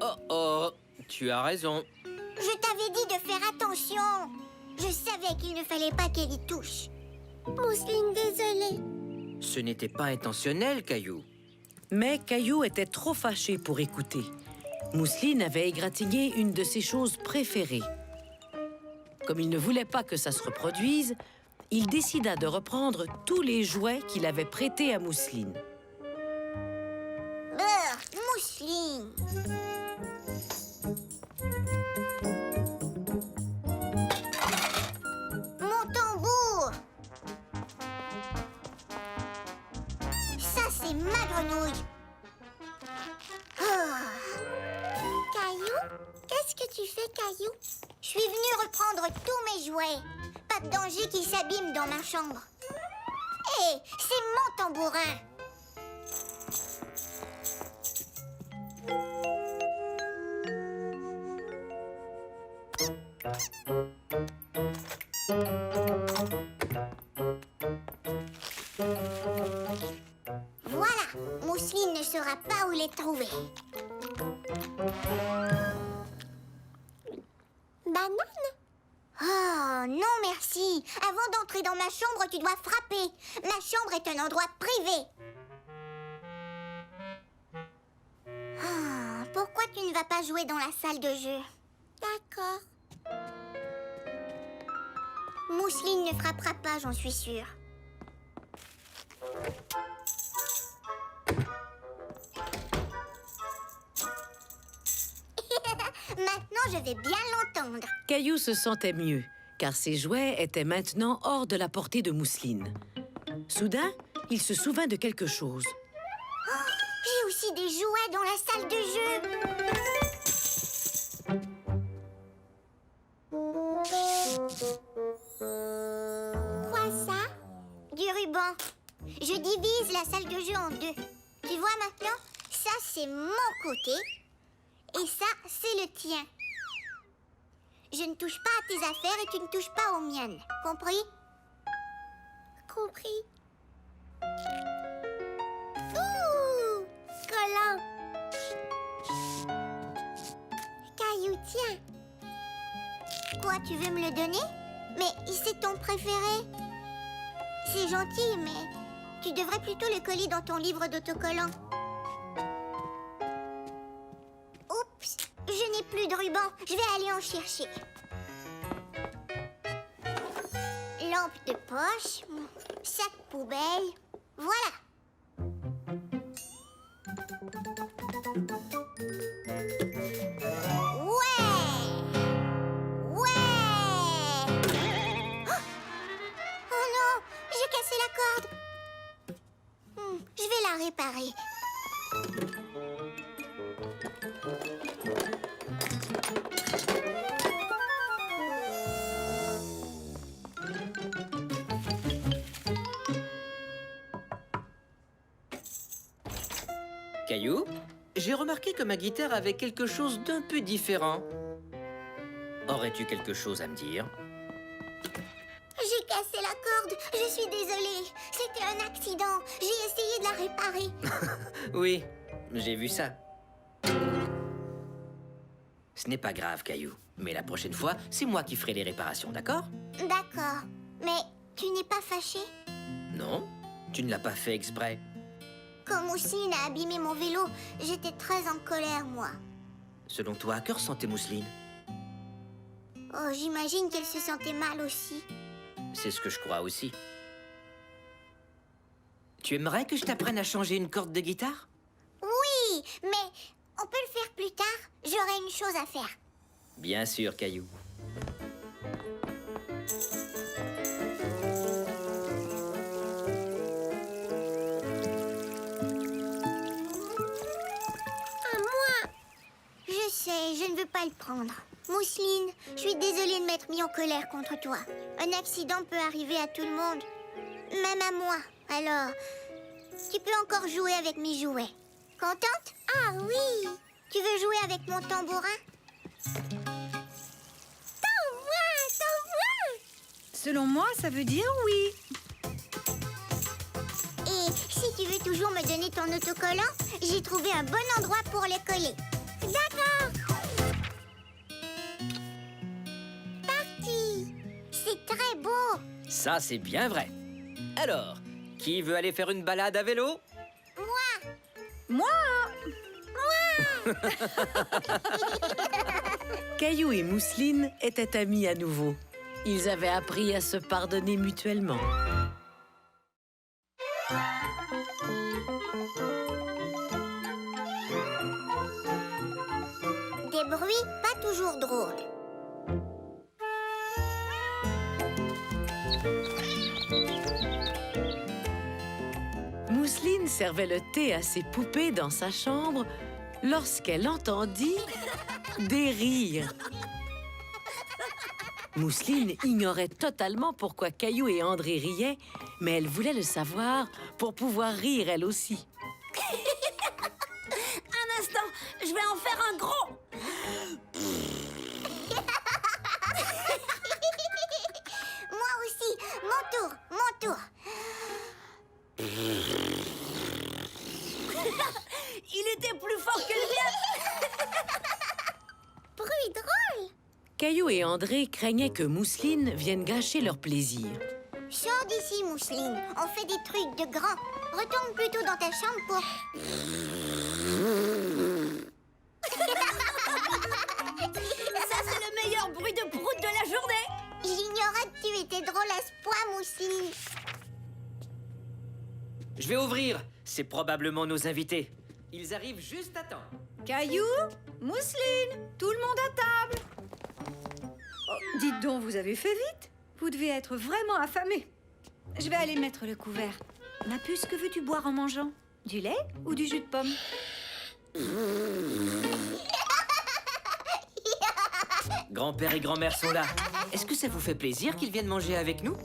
Oh oh, tu as raison. Je t'avais dit de faire attention. Je savais qu'il ne fallait pas qu'elle y touche. Mousseline, désolée. Ce n'était pas intentionnel, Caillou. Mais Caillou était trop fâché pour écouter. Mousseline avait égratigné une de ses choses préférées. Comme il ne voulait pas que ça se reproduise, il décida de reprendre tous les jouets qu'il avait prêtés à Mousseline. Mousseline. Mon tambour. Ça, c'est ma grenouille. Oh. Caillou? Qu'est-ce que tu fais, Caillou? Je suis venue reprendre tous mes jouets. Pas de danger qu'ils s'abîment dans ma chambre. Hé, c'est mon tambourin. Voilà, Mousseline ne saura pas où les trouver. Banane? Oh, non merci. Avant d'entrer dans ma chambre, tu dois frapper. Ma chambre est un endroit privé. Ah, pourquoi tu ne vas pas jouer dans la salle de jeu? D'accord. Mousseline ne frappera pas, j'en suis sûre. Maintenant, je vais bien l'entendre. Caillou se sentait mieux, car ses jouets étaient maintenant hors de la portée de Mousseline. Soudain, il se souvint de quelque chose. J'ai aussi des jouets dans la salle de jeu. Quoi ça? Du ruban. Je divise la salle de jeu en deux. Tu vois maintenant? Ça, c'est mon côté. Et ça, c'est le tien. Je ne touche pas à tes affaires et tu ne touches pas aux miennes. Compris? Compris. Ouh! Collant. Caillou, tiens. Quoi, tu veux me le donner? Mais c'est ton préféré. C'est gentil, mais tu devrais plutôt le coller dans ton livre d'autocollants. Oups, je n'ai plus de ruban. Je vais aller en chercher. Lampe de poche, sac poubelle, voilà. Ouais! Oh non, j'ai cassé la corde. Je vais la réparer. Caillou, j'ai remarqué que ma guitare avait quelque chose d'un peu différent. Aurais-tu quelque chose à me dire? J'ai cassé la corde. Je suis désolée. C'était un accident. J'ai essayé de la réparer. Oui, j'ai vu ça. Ce n'est pas grave, Caillou. Mais la prochaine fois, c'est moi qui ferai les réparations, d'accord? D'accord. Mais tu n'es pas fâché? Non, tu ne l'as pas fait exprès. Quand Mousseline a abîmé mon vélo, j'étais très en colère, moi. Selon toi, à cœur sentait Mousseline? Oh, j'imagine qu'elle se sentait mal aussi. C'est ce que je crois aussi. Tu aimerais que je t'apprenne à changer une corde de guitare? Oui, mais on peut le faire plus tard. J'aurai une chose à faire. Bien sûr, Caillou. À moi. Je sais, je ne veux pas le prendre. Mousseline, je suis désolée de m'être mis en colère contre toi. Un accident peut arriver à tout le monde, même à moi. Alors, tu peux encore jouer avec mes jouets. Contente? Ah oui! Tu veux jouer avec mon tambourin? T'envoies! Selon moi, ça veut dire oui. Et si tu veux toujours me donner ton autocollant, j'ai trouvé un bon endroit pour le coller. D'accord! Parti! C'est très beau! Ça, c'est bien vrai. Alors, qui veut aller faire une balade à vélo? Moi, Caillou et Mousseline étaient amis à nouveau. Ils avaient appris à se pardonner mutuellement. Des bruits pas toujours drôles. Mousseline servait le thé à ses poupées dans sa chambre lorsqu'elle entendit des rires. Mousseline ignorait totalement pourquoi Caillou et André riaient, mais elle voulait le savoir pour pouvoir rire elle aussi. Un instant, je vais en faire un gros. Moi aussi, mon tour, mon tour. Il était plus fort que le mien. Bruit drôle. Caillou et André craignaient que Mousseline vienne gâcher leur plaisir. Sors d'ici, Mousseline. On fait des trucs de grands. Retourne plutôt dans ta chambre pour... Ça, c'est le meilleur bruit de drôle à ce point, Mousseline. Je vais ouvrir. C'est probablement nos invités. Ils arrivent juste à temps. Caillou, Mousseline, tout le monde à table. Oh, dites donc, vous avez fait vite. Vous devez être vraiment affamés. Je vais aller mettre le couvert. Ma puce, que veux-tu boire en mangeant? Du lait ou du jus de pomme? Grand-père et grand-mère sont là. Est-ce que ça vous fait plaisir qu'ils viennent manger avec nous?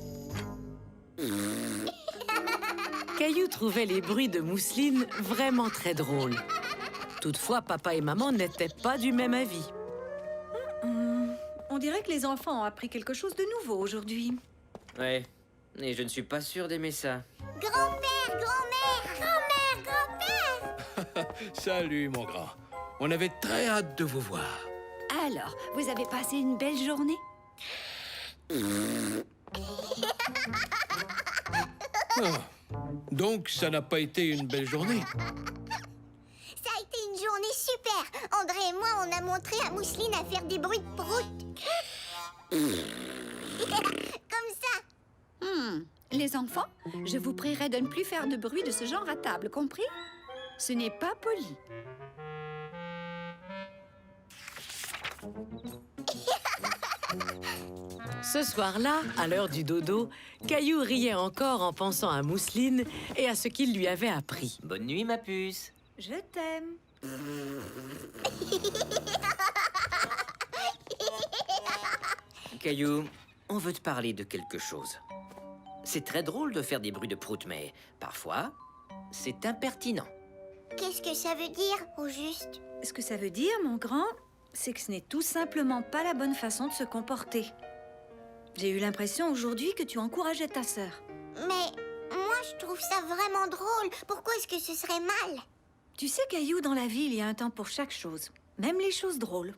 Caillou trouvait les bruits de Mousseline vraiment très drôles. Toutefois, papa et maman n'étaient pas du même avis. On dirait que les enfants ont appris quelque chose de nouveau aujourd'hui. Ouais, et je ne suis pas sûr d'aimer ça. Grand-père, grand-mère, grand-mère, grand-père. Salut, mon grand. On avait très hâte de vous voir. Alors, vous avez passé une belle journée? Donc, ça n'a pas été une belle journée. Ça a été une journée super. André et moi, on a montré à Mousseline à faire des bruits de prout. Comme ça. Les enfants, je vous prierai de ne plus faire de bruit de ce genre à table, compris? Ce n'est pas poli. Ce soir-là, à l'heure du dodo, Caillou riait encore en pensant à Mousseline et à ce qu'il lui avait appris. Bonne nuit, ma puce. Je t'aime. Caillou, on veut te parler de quelque chose. C'est très drôle de faire des bruits de prout, mais parfois, c'est impertinent. Qu'est-ce que ça veut dire, au juste? Ce que ça veut dire, mon grand, c'est que ce n'est tout simplement pas la bonne façon de se comporter. J'ai eu l'impression aujourd'hui que tu encourageais ta sœur. Mais moi, je trouve ça vraiment drôle. Pourquoi est-ce que ce serait mal? Tu sais, Caillou, dans la vie, il y a un temps pour chaque chose. Même les choses drôles.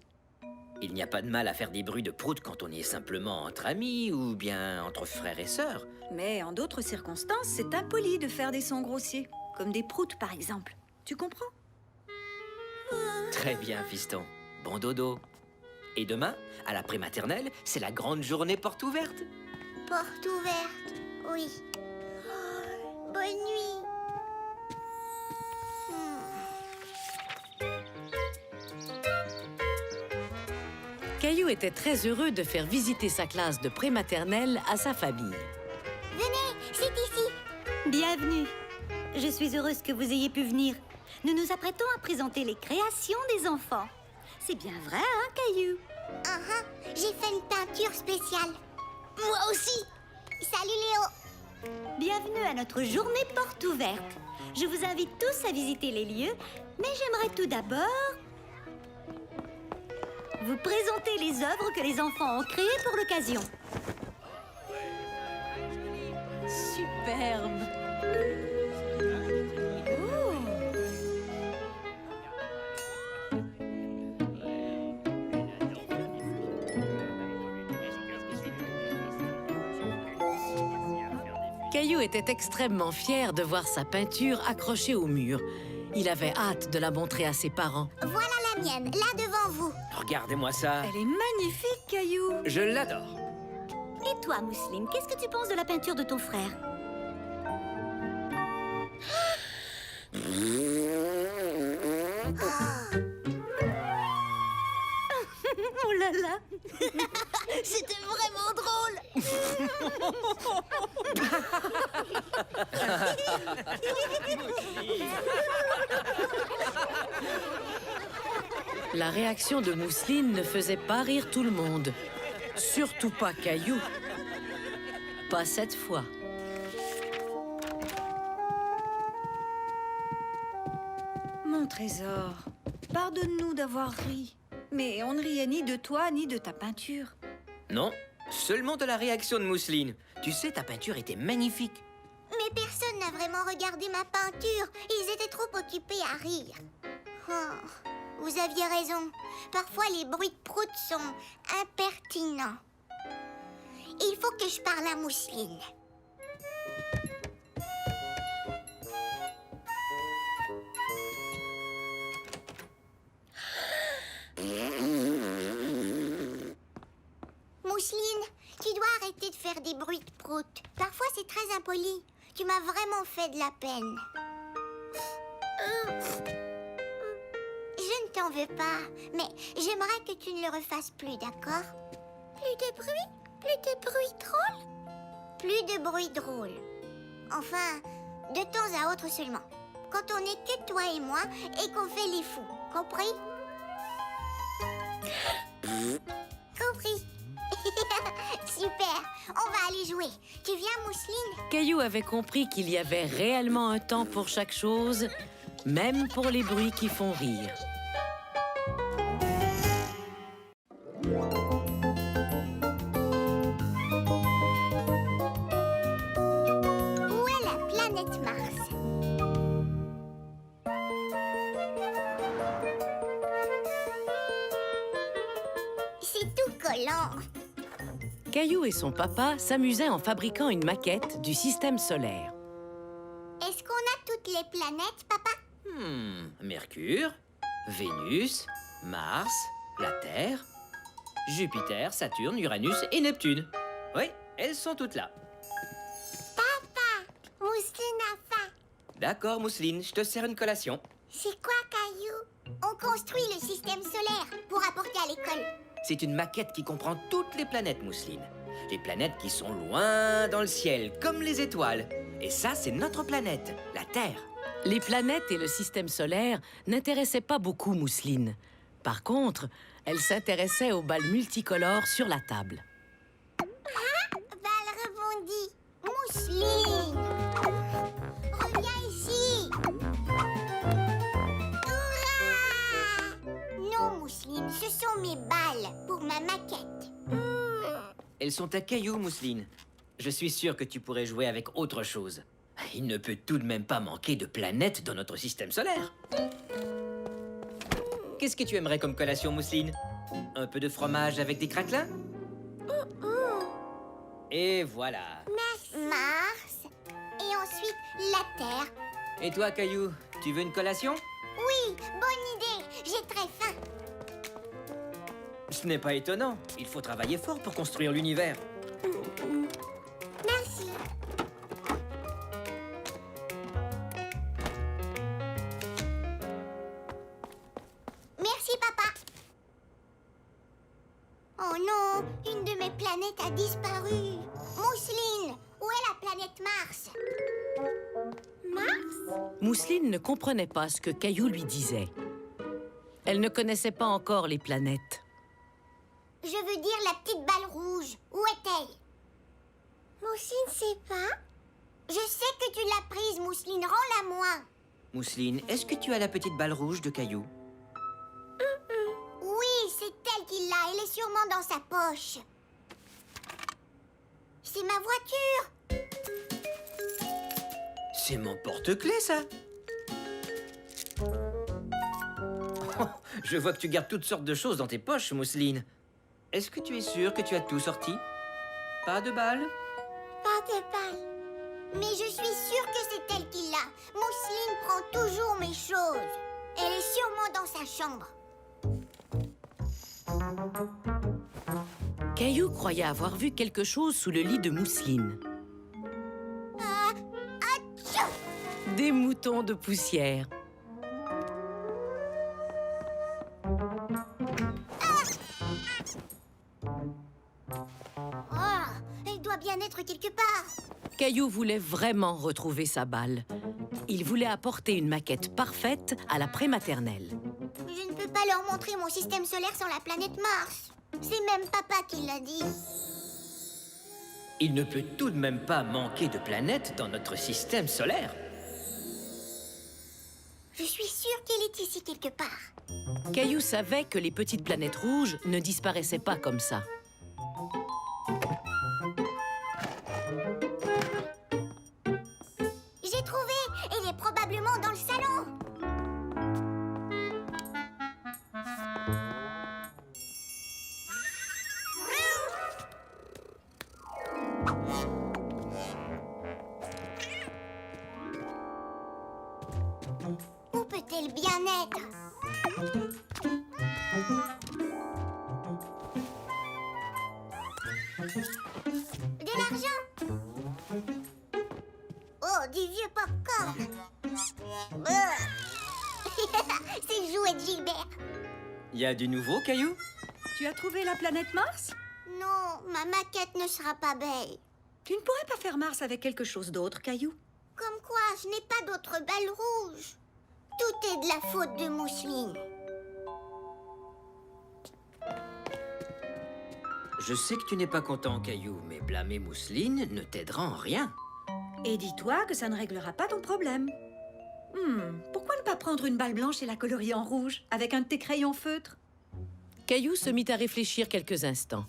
Il n'y a pas de mal à faire des bruits de prout quand on est simplement entre amis ou bien entre frères et sœurs. Mais en d'autres circonstances, c'est impoli de faire des sons grossiers. Comme des proutes, par exemple. Tu comprends? Très bien, fiston. Bon dodo. Et demain, à la prématernelle, c'est la grande journée porte ouverte. Porte ouverte, oui. Oh, bonne nuit. Caillou était très heureux de faire visiter sa classe de prématernelle à sa famille. Venez, c'est ici. Bienvenue. Je suis heureuse que vous ayez pu venir. Nous nous apprêtons à présenter les créations des enfants. C'est bien vrai, hein, Caillou? J'ai fait une peinture spéciale. Moi aussi. Salut Léo. Bienvenue à notre journée porte ouverte. Je vous invite tous à visiter les lieux, mais j'aimerais tout d'abord vous présenter les œuvres que les enfants ont créées pour l'occasion. Superbe! Caillou était extrêmement fier de voir sa peinture accrochée au mur. Il avait hâte de la montrer à ses parents. Voilà la mienne, là devant vous. Regardez-moi ça. Elle est magnifique, Caillou. Je l'adore. Et toi, Mousseline, qu'est-ce que tu penses de la peinture de ton frère? Oh là là! C'était vraiment drôle. La réaction de Mousseline ne faisait pas rire tout le monde. Surtout pas Caillou. Pas cette fois. Mon trésor, pardonne-nous d'avoir ri. Mais on ne riait ni de toi, ni de ta peinture. Non, seulement de la réaction de Mousseline. Tu sais, ta peinture était magnifique. Mais personne n'a vraiment regardé ma peinture. Ils étaient trop occupés à rire. Oh, vous aviez raison. Parfois, les bruits de prout sont impertinents. Il faut que je parle à Mousseline. Mousseline, tu dois arrêter arrêter de faire des bruits de prout. Parfois, c'est très impoli. Tu m'as vraiment fait de la peine. Je ne t'en veux pas, mais j'aimerais que tu ne le refasses plus, d'accord? Plus de bruit? Plus de bruit drôle? Plus de bruit drôle. Enfin, de temps à autre seulement. Quand on n'est que toi et moi et qu'on fait les fous. Compris? Compris. Super, on va aller jouer. Tu viens, Mousseline? Caillou avait compris qu'il y avait réellement un temps pour chaque chose, même pour les bruits qui font rire. Où est la planète Mars? C'est tout collant. Caillou et son papa s'amusaient en fabriquant une maquette du système solaire. Est-ce qu'on a toutes les planètes, papa? Mercure, Vénus, Mars, la Terre, Jupiter, Saturne, Uranus et Neptune. Oui, elles sont toutes là. Mousseline a faim. D'accord, Mousseline, je te sers une collation. C'est quoi, Caillou? On construit le système solaire pour apporter à l'école. C'est une maquette qui comprend toutes les planètes, Mousseline. Les planètes qui sont loin dans le ciel, comme les étoiles. Et ça, c'est notre planète, la Terre. Les planètes et le système solaire n'intéressaient pas beaucoup Mousseline. Par contre, elle s'intéressait aux balles multicolores sur la table. Balle rebondie. Mousseline. Reviens ici. Hurrah! Non, Mousseline, ce sont mes balles pour ma maquette. Elles sont à Caillou, Mousseline. Je suis sûr que tu pourrais jouer avec autre chose. Il ne peut tout de même pas manquer de planètes dans notre système solaire. Qu'est-ce que tu aimerais comme collation, Mousseline? Un peu de fromage avec des craquelins? Et voilà. Mars. Et ensuite, la Terre. Et toi, Caillou, tu veux une collation? Oui, bonne idée. J'ai très faim. Ce n'est pas étonnant. Il faut travailler fort pour construire l'univers. Merci. Merci, papa. Oh non, une de mes planètes a disparu. Mousseline, où est la planète Mars? Mars? Mousseline ne comprenait pas ce que Caillou lui disait. Elle ne connaissait pas encore les planètes. Je veux dire la petite balle rouge. Où est-elle? Mousseline sait pas. Je sais que tu l'as prise, Mousseline. Rends-la moi. Mousseline, est-ce que tu as la petite balle rouge de Caillou? Oui, c'est elle qui l'a. Elle est sûrement dans sa poche. C'est ma voiture. C'est mon porte-clés, ça. Oh, je vois que tu gardes toutes sortes de choses dans tes poches, Mousseline. Est-ce que tu es sûre que tu as tout sorti? Pas de balles? Pas de balle. Mais je suis sûre que c'est elle qui l'a. Mousseline prend toujours mes choses. Elle est sûrement dans sa chambre. Caillou croyait avoir vu quelque chose sous le lit de Mousseline. Atchou! Des moutons de poussière. Oh, elle doit bien être quelque part. Caillou voulait vraiment retrouver sa balle. Il voulait apporter une maquette parfaite à la prématernelle. Je ne peux pas leur montrer mon système solaire sans la planète Mars. C'est même papa qui l'a dit. Il ne peut tout de même pas manquer de planètes dans notre système solaire. Je suis sûre qu'elle est ici quelque part. Caillou savait que les petites planètes rouges ne disparaissaient pas comme ça. J'ai trouvé. Elle est probablement dans le salon. Où peut-elle bien être? Y a du nouveau, Caillou? Tu as trouvé la planète Mars? Non, ma maquette ne sera pas belle. Tu ne pourrais pas faire Mars avec quelque chose d'autre, Caillou? Comme quoi, je n'ai pas d'autres balles rouges. Tout est de la faute de Mousseline. Je sais que tu n'es pas content, Caillou, mais blâmer Mousseline ne t'aidera en rien. Et dis-toi que ça ne réglera pas ton problème. Pourquoi ne pas prendre une balle blanche et la colorier en rouge avec un de tes crayons feutres? Caillou se mit à réfléchir quelques instants.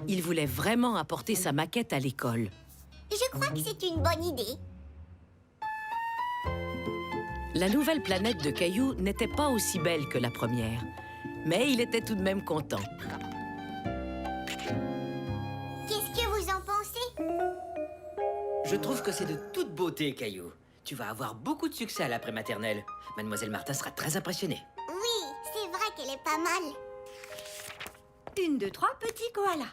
Il voulait vraiment apporter sa maquette à l'école. Je crois que c'est une bonne idée. La nouvelle planète de Caillou n'était pas aussi belle que la première, mais il était tout de même content. Qu'est-ce que vous en pensez? Je trouve que c'est de toute beauté, Caillou. Tu vas avoir beaucoup de succès à la prématernelle. Mademoiselle Martin sera très impressionnée. Oui, c'est vrai qu'elle est pas mal. 1, 2, 3, petits koalas.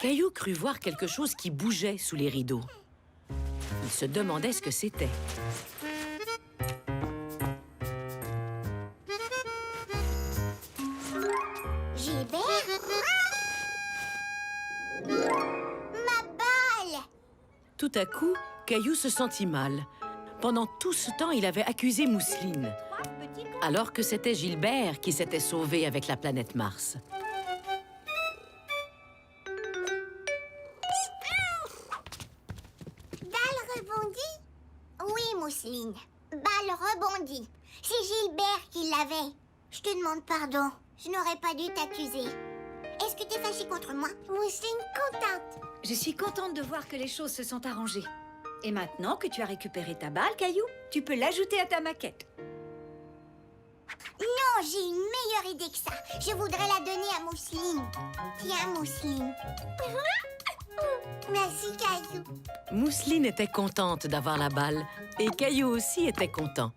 Caillou crut voir quelque chose qui bougeait sous les rideaux. Il se demandait ce que c'était. Gilbert? Ma balle! Tout à coup, Caillou se sentit mal. Pendant tout ce temps, il avait accusé Mousseline, alors que c'était Gilbert qui s'était sauvé avec la planète Mars. Balle rebondie? Oui, Mousseline. Balle rebondie. C'est Gilbert qui l'avait. Je te demande pardon. Je n'aurais pas dû t'accuser. Est-ce que tu es fâchée contre moi? Mousseline contente. Je suis contente de voir que les choses se sont arrangées. Et maintenant que tu as récupéré ta balle, Caillou, tu peux l'ajouter à ta maquette. Non, j'ai une meilleure idée que ça. Je voudrais la donner à Mousseline. Tiens, Mousseline. Merci, Caillou. Mousseline était contente d'avoir la balle et Caillou aussi était content.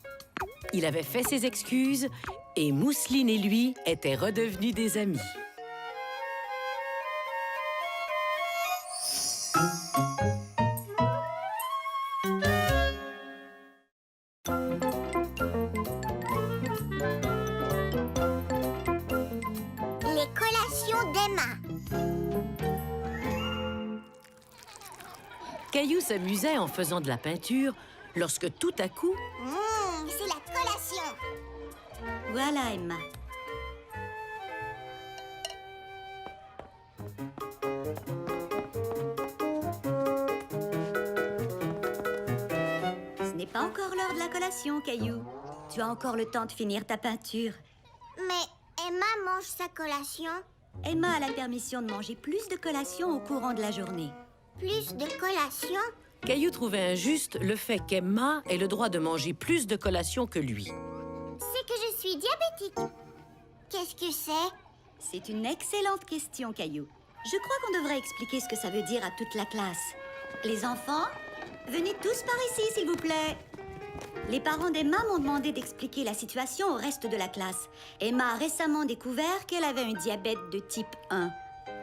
Il avait fait ses excuses et Mousseline et lui étaient redevenus des amis. Les collations d'Emma. Caillou s'amusait en faisant de la peinture lorsque tout à coup, C'est la collation. Voilà, Emma. Ce n'est pas encore l'heure de la collation, Caillou. Tu as encore le temps de finir ta peinture. Mais Emma mange sa collation. Emma a la permission de manger plus de collations au courant de la journée. Plus de collation? Caillou trouvait injuste le fait qu'Emma ait le droit de manger plus de collations que lui. C'est que je suis diabétique. Qu'est-ce que c'est? C'est une excellente question, Caillou. Je crois qu'on devrait expliquer ce que ça veut dire à toute la classe. Les enfants, venez tous par ici, s'il vous plaît. Les parents d'Emma m'ont demandé d'expliquer la situation au reste de la classe. Emma a récemment découvert qu'elle avait un diabète de type 1,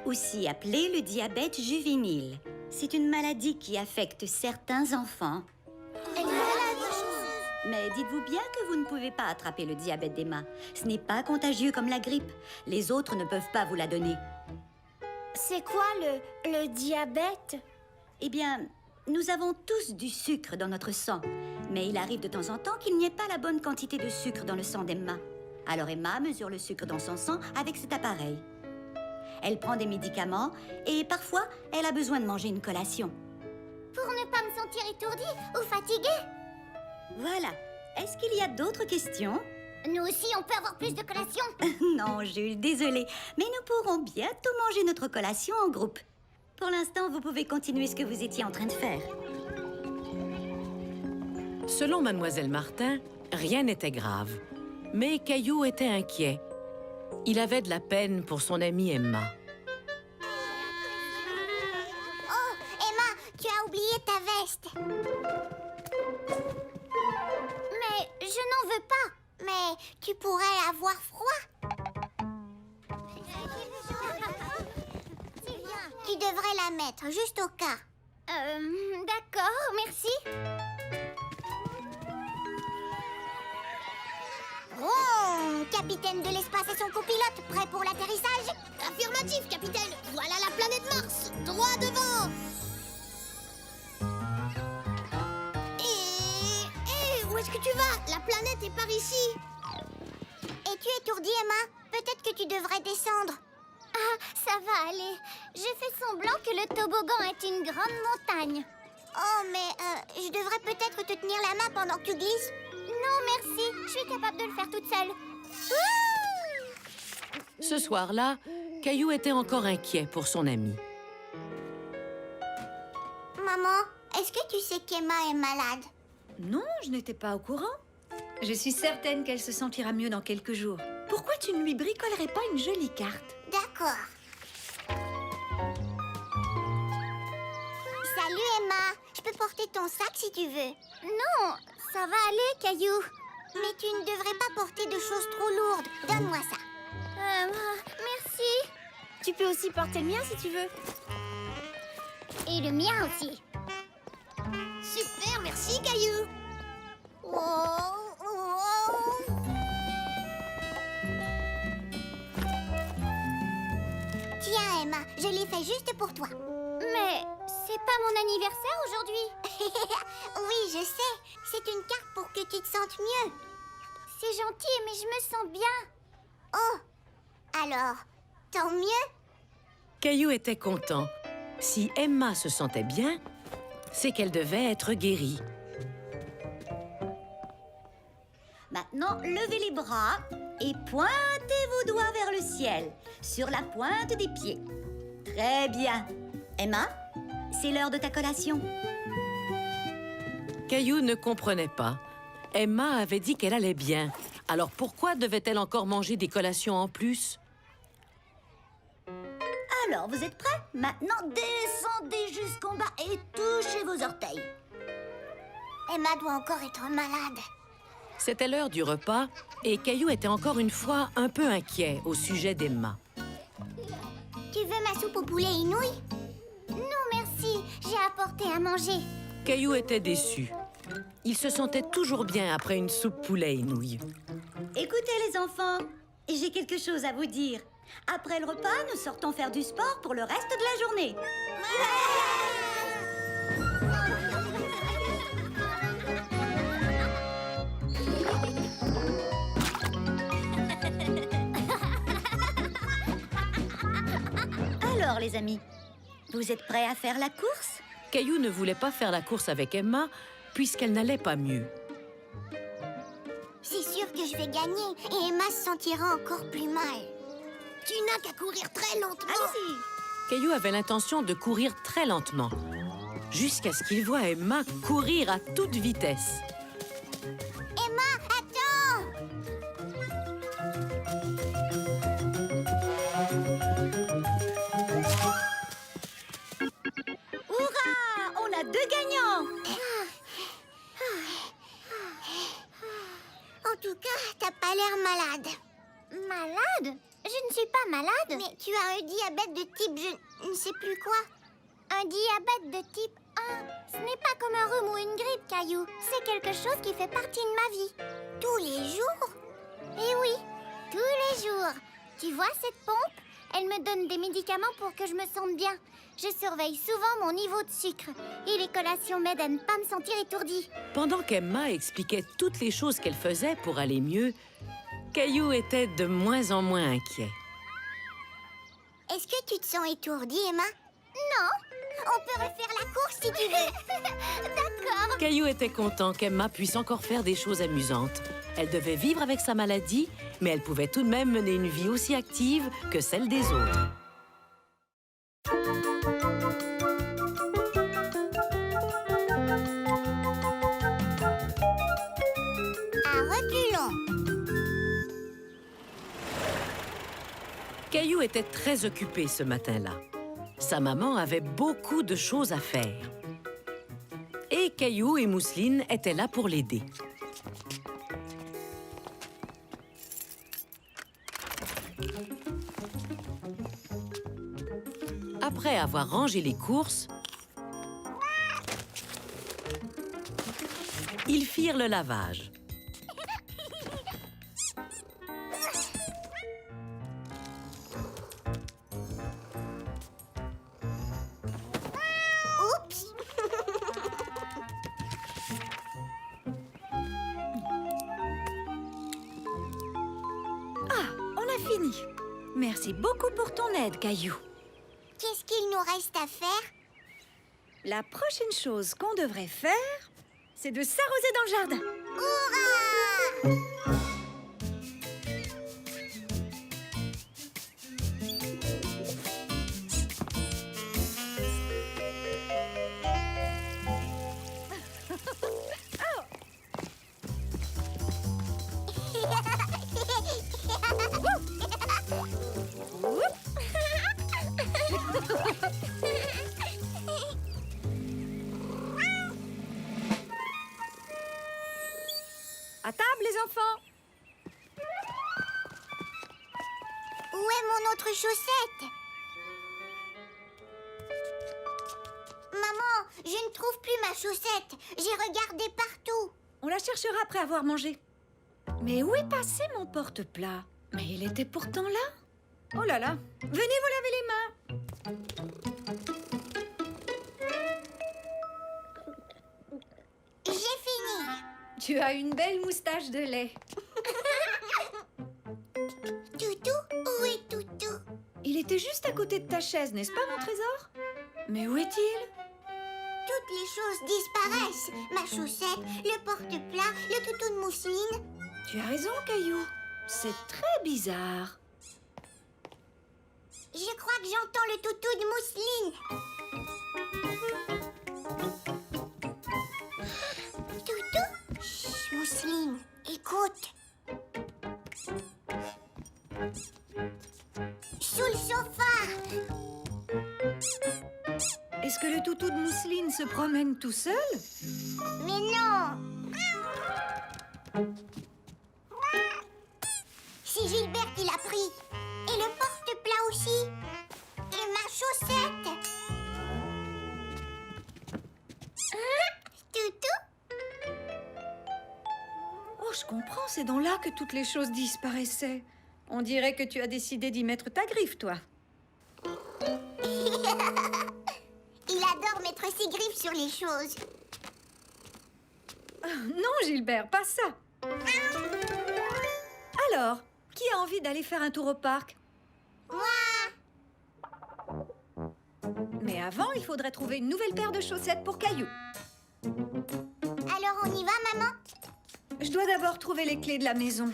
aussi appelé le diabète juvénile. C'est une maladie qui affecte certains enfants. Mais dites-vous bien que vous ne pouvez pas attraper le diabète d'Emma. Ce n'est pas contagieux comme la grippe. Les autres ne peuvent pas vous la donner. C'est quoi le diabète? Eh bien, nous avons tous du sucre dans notre sang. Mais il arrive de temps en temps qu'il n'y ait pas la bonne quantité de sucre dans le sang d'Emma. Alors Emma mesure le sucre dans son sang avec cet appareil. Elle prend des médicaments et parfois, elle a besoin de manger une collation. Pour ne pas me sentir étourdie ou fatiguée? Voilà. Est-ce qu'il y a d'autres questions? Nous aussi, on peut avoir plus de collations? Non, Jules, désolée. Mais nous pourrons bientôt manger notre collation en groupe. Pour l'instant, vous pouvez continuer ce que vous étiez en train de faire. Selon Mademoiselle Martin, rien n'était grave. Mais Caillou était inquiet. Il avait de la peine pour son amie Emma. Oh, Emma, tu as oublié ta veste. Mais je n'en veux pas. Mais tu pourrais avoir froid. Tu devrais la mettre, juste au cas. D'accord, merci. Capitaine de l'espace et son copilote, devrais descendre. Ah, ça va aller. J'ai fait semblant que le toboggan est une grande montagne. Oh, mais je devrais peut-être te tenir la main pendant que tu glisses. Non, merci. Je suis capable de le faire toute seule. Ouh! Ce soir-là, Caillou était encore inquiet pour son ami. Maman, est-ce que tu sais qu'Emma est malade? Non, je n'étais pas au courant. Je suis certaine qu'elle se sentira mieux dans quelques jours. Pourquoi tu ne lui bricolerais pas une jolie carte? D'accord. Salut Emma, je peux porter ton sac si tu veux. Non, ça va aller, Caillou. Mais tu ne devrais pas porter de choses trop lourdes. Donne-moi ça. Merci. Tu peux aussi porter le mien si tu veux. Et le mien aussi. Super, merci Caillou. Tiens Emma, je l'ai fait juste pour toi. Mais c'est pas mon anniversaire aujourd'hui. Oui, je sais. C'est une carte pour que tu te sentes mieux. C'est gentil, mais je me sens bien. Oh, alors, tant mieux. Caillou était content. Si Emma se sentait bien, c'est qu'elle devait être guérie. Maintenant, levez les bras et pointez vos doigts vers le ciel, sur la pointe des pieds. Très bien. Emma, c'est l'heure de ta collation. Caillou ne comprenait pas. Emma avait dit qu'elle allait bien. Alors pourquoi devait-elle encore manger des collations en plus? Alors, vous êtes prêts? Maintenant, descendez jusqu'en bas et touchez vos orteils. Emma doit encore être malade. C'était l'heure du repas et Caillou était encore une fois un peu inquiet au sujet d'Emma. Tu veux ma soupe au poulet et nouilles? Non, merci. J'ai apporté à manger. Caillou était déçu. Il se sentait toujours bien après une soupe poulet et nouilles. Écoutez les enfants, j'ai quelque chose à vous dire. Après le repas, nous sortons faire du sport pour le reste de la journée. Alors les amis, vous êtes prêts à faire la course? Caillou ne voulait pas faire la course avec Emma puisqu'elle n'allait pas mieux. C'est sûr que je vais gagner et Emma se sentira encore plus mal. Tu n'as qu'à courir très lentement. Allez-y. Caillou avait l'intention de courir très lentement, jusqu'à ce qu'il voie Emma courir à toute vitesse. Emma, attends! Hurrah! On a 2 gagnants! En tout cas, t'as pas l'air malade. Malade? Je ne suis pas malade. Mais tu as un diabète de type je ne sais plus quoi. Un diabète de type 1? Ce n'est pas comme un rhume ou une grippe, Caillou. C'est quelque chose qui fait partie de ma vie. Tous les jours? Eh oui, tous les jours. Tu vois cette pompe? Elle me donne des médicaments pour que je me sente bien. Je surveille souvent mon niveau de sucre. Et les collations m'aident à ne pas me sentir étourdie. Pendant qu'Emma expliquait toutes les choses qu'elle faisait pour aller mieux, Caillou était de moins en moins inquiet. Est-ce que tu te sens étourdie, Emma? Non. On peut refaire la course si tu veux. D'accord. Caillou était content qu'Emma puisse encore faire des choses amusantes. Elle devait vivre avec sa maladie, mais elle pouvait tout de même mener une vie aussi active que celle des autres. À reculons. Caillou était très occupé ce matin-là. Sa maman avait beaucoup de choses à faire. Et Caillou et Mousseline étaient là pour l'aider. Après avoir rangé les courses, ils firent le lavage. Oups. On a fini. Merci beaucoup pour ton aide, Caillou. Qu'est-ce qu'il nous reste à faire? La prochaine chose qu'on devrait faire, c'est de s'arroser dans le jardin. Hurrah! À table, les enfants. Où est mon autre chaussette? Maman, je ne trouve plus ma chaussette. J'ai regardé partout. On la cherchera après avoir mangé. Mais où est passé mon porte-plat? Mais il était pourtant là. Oh là là. Venez vous laver les mains. J'ai fini. Tu as une belle moustache de lait. Toutou, où est Toutou? Il était juste à côté de ta chaise, n'est-ce pas, mon trésor? Mais où est-il? Toutes les choses disparaissent. Ma chaussette, le porte-plat, le toutou de mousseline. Tu as raison, Caillou. C'est très bizarre. Je crois que j'entends le toutou de mousseline. Toutou? Chut, mousseline, écoute. Sous le sofa. Est-ce que le toutou de mousseline se promène tout seul? Mais non. C'est Gilbert qui l'a pris. Et le porte-plat aussi. Et ma chaussette. Toutou? Oh, je comprends, c'est dans là que toutes les choses disparaissaient. On dirait que tu as décidé d'y mettre ta griffe, toi. Il adore mettre ses griffes sur les choses. Non, Gilbert, pas ça. Alors, qui a envie d'aller faire un tour au parc? Moi. Mais avant, il faudrait trouver une nouvelle paire de chaussettes pour Caillou. Alors on y va, maman? Je dois d'abord trouver les clés de la maison.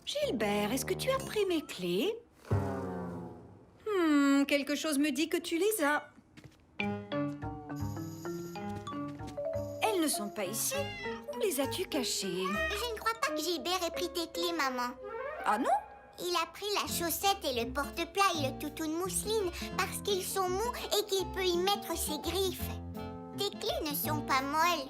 Gilbert, est-ce que tu as pris mes clés? Quelque chose me dit que tu les as. Elles ne sont pas ici. Où les as-tu cachées? Je ne crois pas que Gilbert ait pris tes clés, maman. Ah non? Il a pris la chaussette et le porte-plat et le toutou de mousseline parce qu'ils sont mous et qu'il peut y mettre ses griffes. Tes clés ne sont pas molles.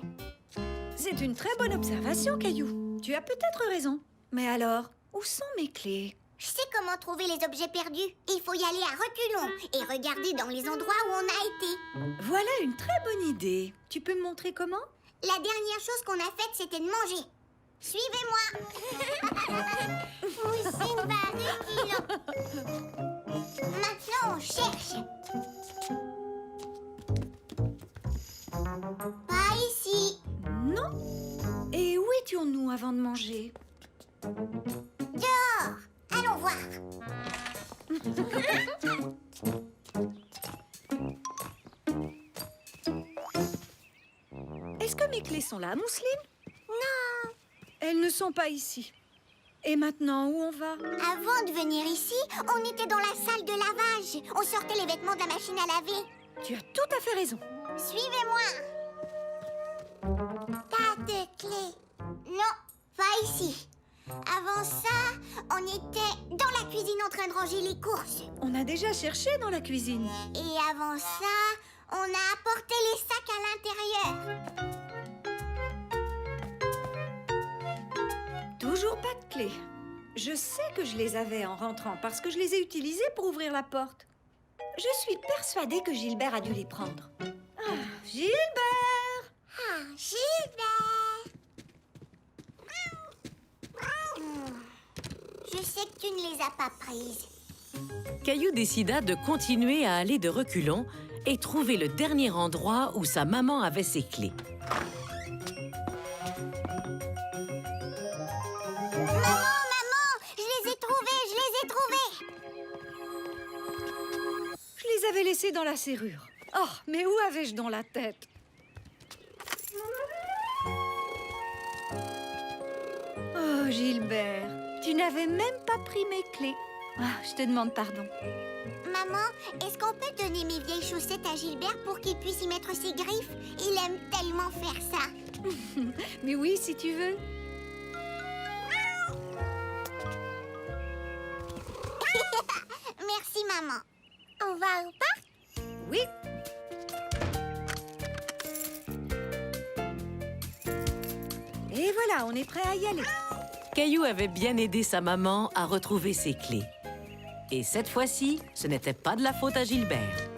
C'est une très bonne observation, Caillou. Tu as peut-être raison. Mais alors, où sont mes clés? Je sais comment trouver les objets perdus. Il faut y aller à reculons et regarder dans les endroits où on a été. Voilà une très bonne idée. Tu peux me montrer comment? La dernière chose qu'on a faite, c'était de manger. Suivez-moi. Moussine va à reculons. Maintenant, on cherche. Pas ici. Non. Et où étions-nous avant de manger? Dehors. Allons voir. Est-ce que mes clés sont là, Mousseline? Non. Elles ne sont pas ici. Et maintenant, où on va? Avant de venir ici, on était dans la salle de lavage. On sortait les vêtements de la machine à laver. Tu as tout à fait raison. Suivez-moi. Pas de clé. Non, pas ici. Avant ça, on était dans la cuisine en train de ranger les courses. On a déjà cherché dans la cuisine. Et avant ça, on a apporté les sacs à l'intérieur. Toujours pas de clés. Je sais que je les avais en rentrant parce que je les ai utilisées pour ouvrir la porte. Je suis persuadée que Gilbert a dû les prendre. Ah, Gilbert! Ah, Gilbert! Je sais que tu ne les as pas prises. Caillou décida de continuer à aller de reculons et trouver le dernier endroit où sa maman avait ses clés. Maman, je les ai trouvées, laissé dans la serrure. Oh, mais où avais-je dans la tête? Oh, Gilbert, tu n'avais même pas pris mes clés. Ah, je te demande pardon. Maman, est-ce qu'on peut donner mes vieilles chaussettes à Gilbert pour qu'il puisse y mettre ses griffes? Il aime tellement faire ça. Mais oui, si tu veux. Merci, maman. On va au parc? Oui. Et voilà, on est prêt à y aller. Caillou avait bien aidé sa maman à retrouver ses clés. Et cette fois-ci, ce n'était pas de la faute à Gilbert.